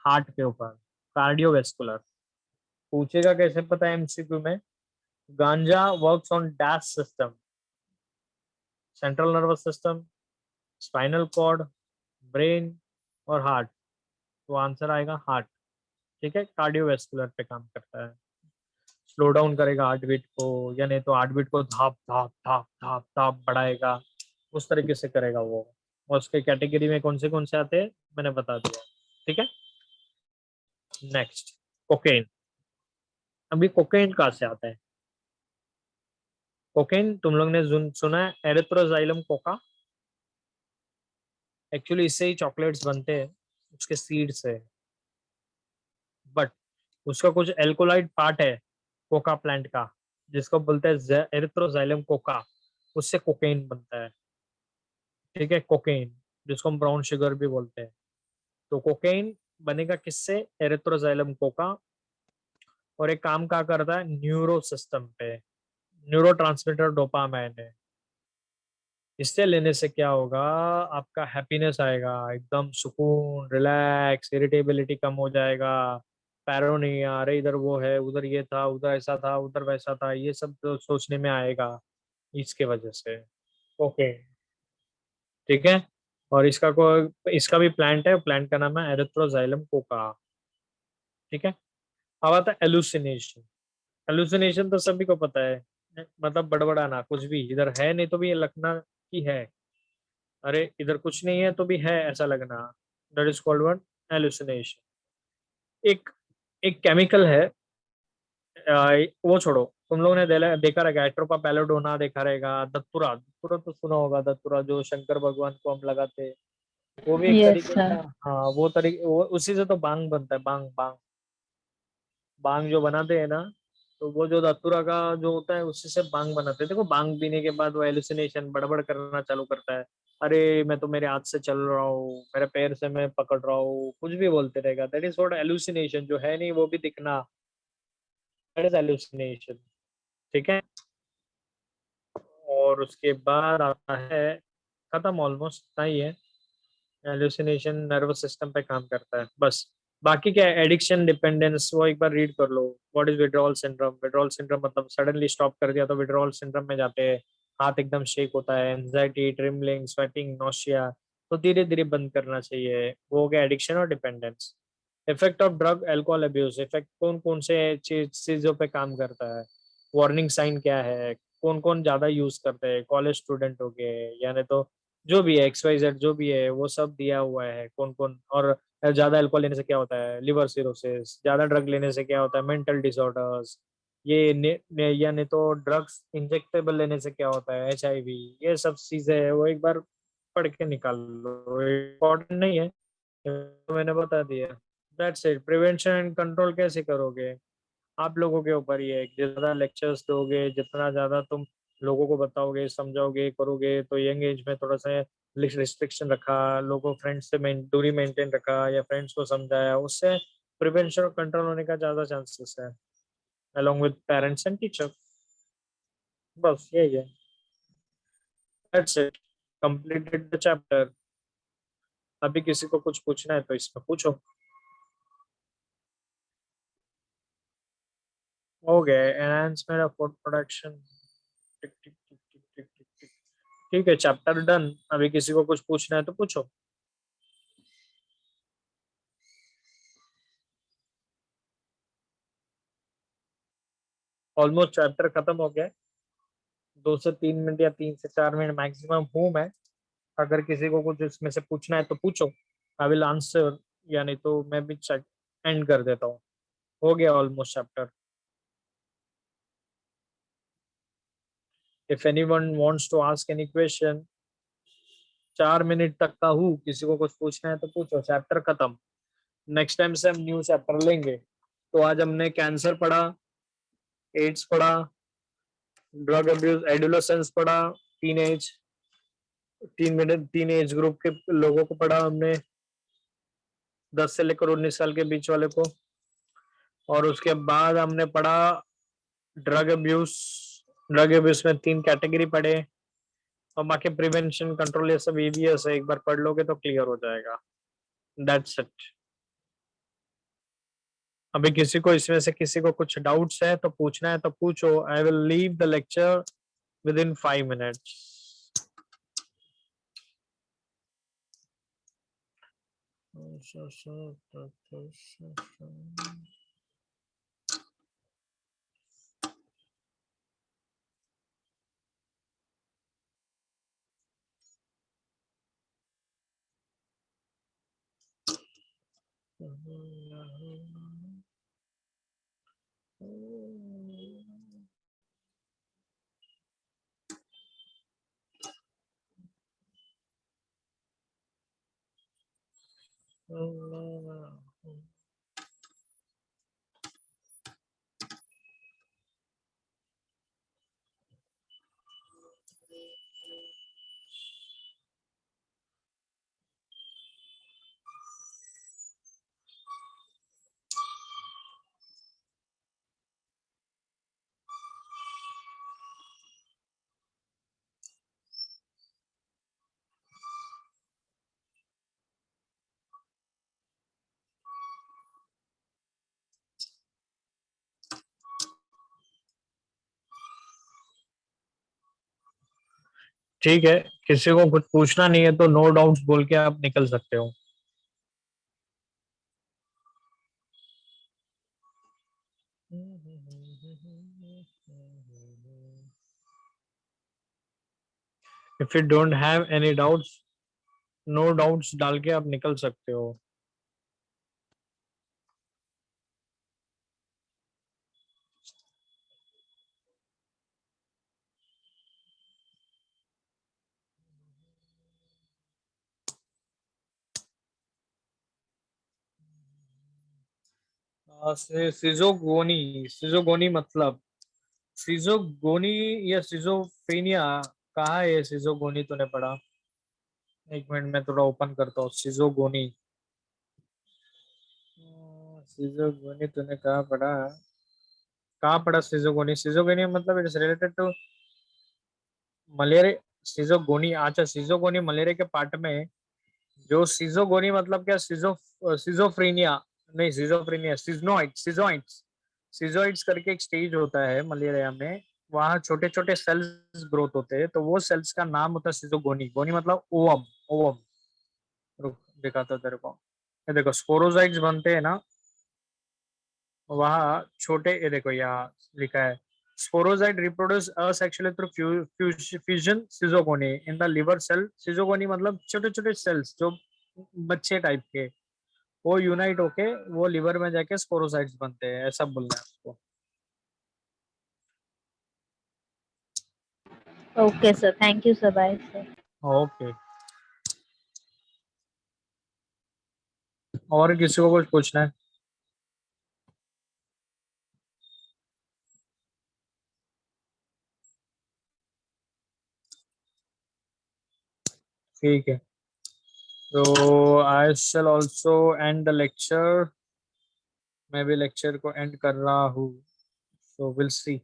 हार्ट के ऊपर, कार्डियोवेस्कुलर। पूछेगा कैसे, पता है एमसीक्यू में? Ganja works on dash system, central nervous system, spinal cord, brain और हार्ट। तो आंसर आएगा हार्ट, ठीक है। कार्डियोवेस्कुलर पे काम करता है, स्लो डाउन करेगा हार्ट बीट को, या नहीं तो हार्ट बीट को धाप धाप धाप धाप धाप बढ़ाएगा, उस तरीके से करेगा वो। और उसके कैटेगरी में कौन से आते हैं मैंने बता दिया, ठीक है। Next, cocaine. अभी कोकेन कहाँ से आता है? कोकेन तुम लोग ने सुना है, एरिथ्रोजाइलम कोका। एक्चुअली इससे ही चॉकलेट्स बनते हैं, उसके सीड से। बट उसका कुछ एल्कोलाइड पार्ट है कोका प्लांट का, जिसको बोलते हैं एरिथ्रोजाइलम कोका, उससे कोकेन बनता है, ठीक है। कोकेन, जिसको हम ब्राउन शुगर भी बोलते हैं। तो कोकेन बनेगा किससे? Erythroxylum Coca. और एक काम क्या करता है न्यूरो सिस्टम पे, न्यूरो ट्रांसमीटर डोपामाइन है। इससे लेने से क्या होगा? आपका हैप्पीनेस आएगा, एकदम सुकून, रिलैक्स, इरिटेबिलिटी कम हो जाएगा, पैरों नहीं आ रहे, इधर वो है, उधर ये था, उधर ऐसा था, उधर वैसा था, ये सब तो सोचने में आएगा इसके वजह से। ओके, ठीक है। और इसका भी प्लांट है, प्लांट का नाम है एरिथ्रोजाइलम कोका, ठीक है। अब आता है एलुसिनेशन। एलुसिनेशन तो सभी को पता है, मतलब बड़बड़ाना, कुछ भी इधर है नहीं तो भी ये लगना कि है, अरे इधर कुछ नहीं है तो भी है ऐसा लगना। That is called one hallucination. एक एक केमिकल है, वो छोड़ो, तुम लोगों ने देखा रहेगा, एट्रोपा पैलोडोना देखा रहेगा, दत्तुरा, दत्तुरा तो सुना होगा, दत्तुरा जो शंकर भगवान को हम लगाते हैं, वो भी एक Yes, तरीके sir. का। हाँ, वो तरीके, वो उसी से तो बांग बनता है, बांग बांग। बांग जो बनाते हैं ना, तो वो जो धतूरा का जो होता है उसी से बांग बनाते हैं। देखो, बांग पीने के बाद वो एलुसिनेशन बड़बड़ करना चालू करता है, अरे मैं तो मेरे हाथ से चल रहा हूँ, मेरे पैर से मैं पकड़ रहा हूँ, कुछ भी बोलते रहेगा। दैट इज व्हाट एलुसिनेशन, जो है नहीं वो भी दिखना, दैट इज एलुसिनेशन, ठीक है। और उसके बाद आता है, खत्म, ऑलमोस्ट इतना ही है। एलुसिनेशन नर्वस सिस्टम पे काम करता है बस। बाकी क्या है, एडिक्शन, डिपेंडेंस, वो एक बार रीड कर लो। What is withdrawal syndrome? Withdrawal syndrome मतलब सडनली स्टॉप कर दिया तो विड्रॉल सिंड्रोम में जाते हैं। हाथ एकदम शेक होता है, एंजाइटी, ट्रिमलिंग, स्वेटिंग, नोशिया, तो धीरे धीरे बंद करना चाहिए। वो हो गया एडिक्शन और dependence. Effect of drug alcohol abuse, effect कौन कौन से चीजों पे काम करता है, वार्निंग साइन क्या है, कौन कौन ज्यादा यूज करते हैं, कॉलेज स्टूडेंट हो गए, यानी तो जो भी है, XYZ जो भी है, वो सब दिया हुआ है कौन कौन। और ज्यादा अल्कोहल लेने से क्या होता है, लिवर सिरोसिस। ज्यादा ड्रग लेने से क्या होता है, मेंटल डिसऑर्डर्स। ये या नहीं तो ड्रग्स इंजेक्टेबल लेने से क्या होता है, HIV। ये सब चीजें है, वो एक बार पढ़ के निकाल लो, इम्पोर्टेंट नहीं है, तो मैंने बता दिया। That's it. Prevention and control कैसे करोगे, आप लोगों के ऊपर ही है। जितना लेक्चर्स दोगे, जितना ज्यादा तुम लोगों को बताओगे, समझाओगे, करोगे, तो यंग एज में थोड़ा सा रिस्ट्रिक्शन रखा, लोगों फ्रेंड्स से दूरी मेंटेन रखा, या फ्रेंड्स को समझाया, उससे प्रिवेंशन और कंट्रोल होने का ज्यादा चांसेस है। along with parents and teacher. बस यही है. That's it. Completed the chapter. अभी किसी को कुछ पूछना है तो इसमें पूछो. हो गया. Enhancement of food production. टिक टिक टिक टिक टिक टिक टिक. ठीक है, चैप्टर डन. अभी किसी को कुछ पूछना है तो पूछो. ऑलमोस्ट चैप्टर खत्म हो गया. 2 से 3 मिनट या 3 से 4 मिनट मैक्सिमम हूँ मैं. अगर किसी को कुछ इसमें से पूछना है तो पूछो. आई विल आंसर, या नहीं तो मैं भी एंड कर देता हूँ. हो गया almost chapter. If anyone wants to ask any question. 4 minute तक का हूँ. किसी को कुछ पूछना है तो पूछो. चैप्टर खत्म. नेक्स्ट टाइम से हम न्यू चैप्टर लेंगे. तो आज हमने कैंसर पढ़ा, एड्स पढ़ा, ड्रग अब्यूज, एडोलेसेंस पढ़ा, टीनेज, 3 मिनट 3 एज ग्रुप के लोगों को पढ़ा हमने, 10 से लेकर 19 साल के बीच वाले को. और उसके बाद हमने पढ़ा ड्रग अब्यूज. ड्रग अब्यूज में 3 कैटेगरी पढ़े. और बाकी प्रिवेंशन, कंट्रोल, ये सब ईवीएस है. एक बार पढ़ लोगे तो क्लियर हो जाएगा. That's it. अभी किसी को इसमें से किसी को कुछ डाउट्स है तो पूछना है तो पूछो. I will leave the lecture with in 5 minutes. ठीक है. किसी को कुछ पूछना नहीं है तो नो डाउट्स बोल के आप निकल सकते हो. If you don't have any doubts, no doubts डाल के आप निकल सकते हो. सिजोगोनी. सिजोगोनी मतलब सिजोगोनी या सिजोफ्रेनिया. कहाँ है ये सिजोगोनी? तूने पढ़ा? एक मिनट में थोड़ा ओपन करता हूँ. सिजोगोनी. सिजोगोनी तूने कहाँ पढ़ा? कहाँ पढ़ा सिजोगोनी? सिजोगोनी मतलब it is related to malaria. Schizogony. अच्छा, सिजोगोनी मलेरिया के पार्ट में. जो सिजोगोनी मतलब क्या? सिजोफ्रेनिया. नहीं, सिजोफ्रेनिया सिजनोइड्स. सिजोइड्स. सिजोइड्स करके एक स्टेज होता है मलेरिया में. वहाँ छोटे छोटे सेल्स ग्रोथ होते हैं. तो वो सेल्स का नाम होता है सिजोगोनी. गोनी मतलब ओवम. ओवम. रुक, दिखाता हूं तेरे को. ये देखो, स्पोरोजाइट्स बनते हैं ना वहाँ छोटे. ये देखो यहाँ लिखा है, sporozoite reproduce asexually through fusion schizogony in the liver cell. Schizogony मतलब छोटे छोटे सेल्स जो बच्चे टाइप के, वो यूनाइट होके वो लिवर में जाके स्पोरोसाइट्स बनते हैं. ऐसा बोलना है उसको. Okay, sir. Thank you, sir. Bye, sir. Okay. और किसी को कुछ पूछना है? ठीक है. तो I shall also end the lecture. मैं भी लेक्चर को एंड कर रहा हूँ. So we'll see.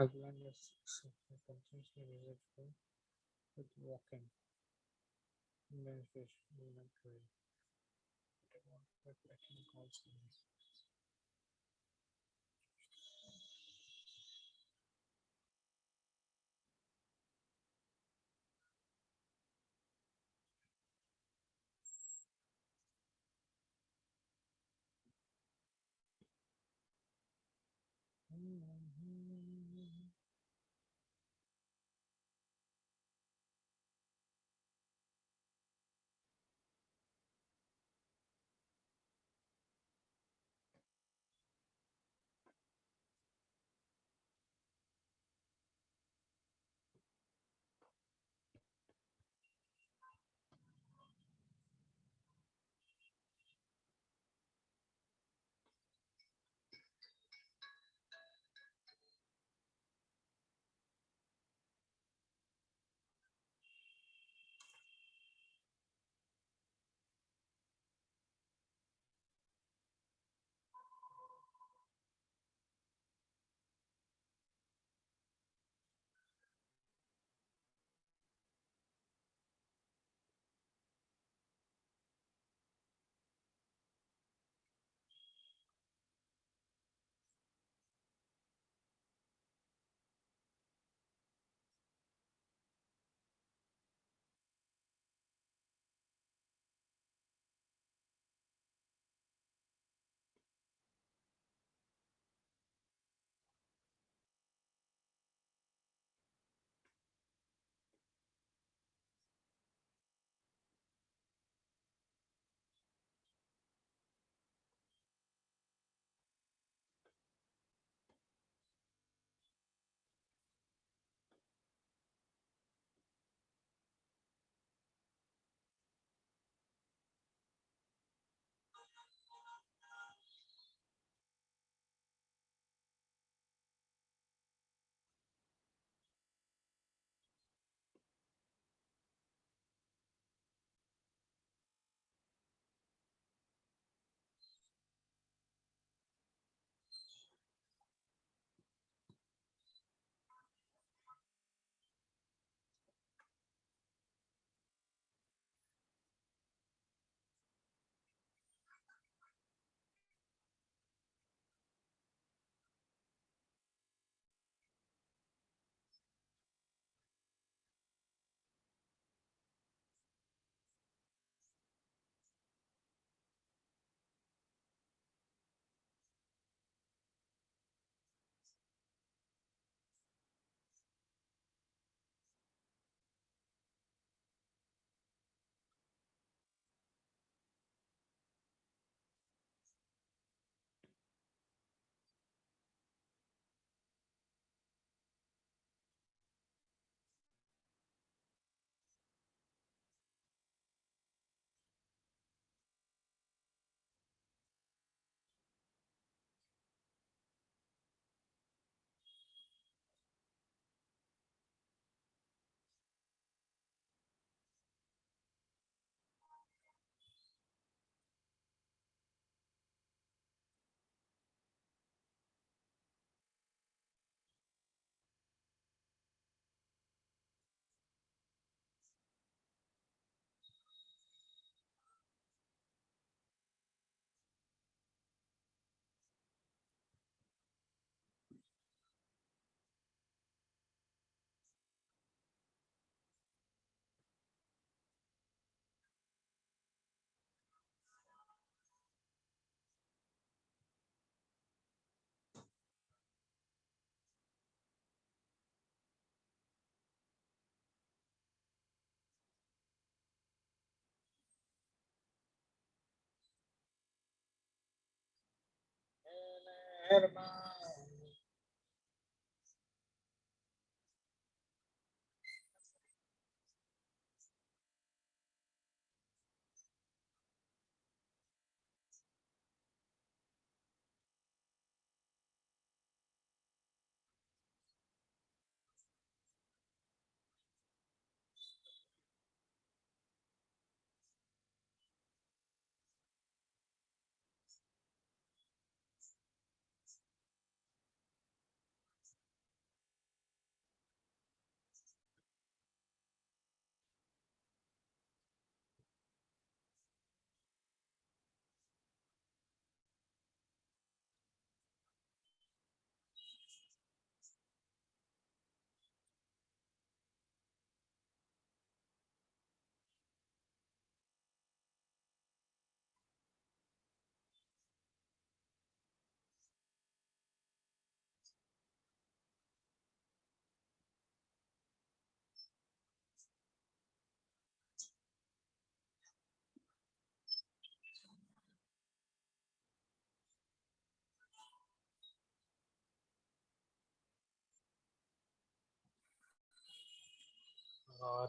अगला continuously visit with walking, meditation, movement, prayer. Reflection calls me.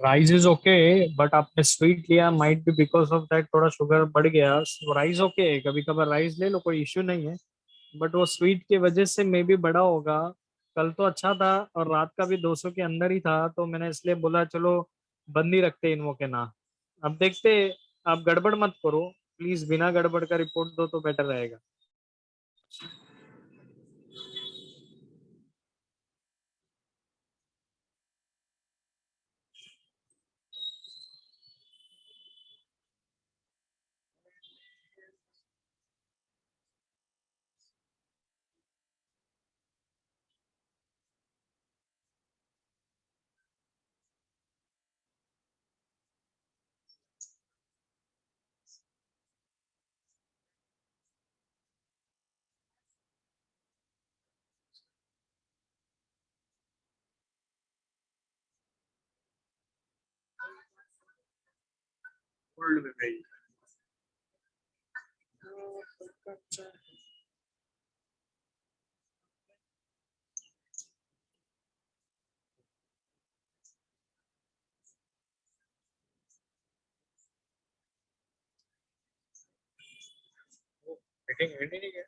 Rice is okay, but आपने स्वीट लिया, might be because of that थोड़ा शुगर बढ़ गया। राइस ओके, कभी कभार राइस ले लो, कोई इश्यू नहीं है, बट वो स्वीट की वजह से मे बी बढ़ा होगा। कल तो अच्छा था और रात का भी 200 के अंदर ही था, तो मैंने इसलिए बोला चलो बंद ही रखते इनको के ना। अब देखते, आप गड़बड़ मत करो प्लीज, बिना गड़बड़ का रिपोर्ट दो तो बेटर रहेगा। मीटिंग एंड ही नहीं है।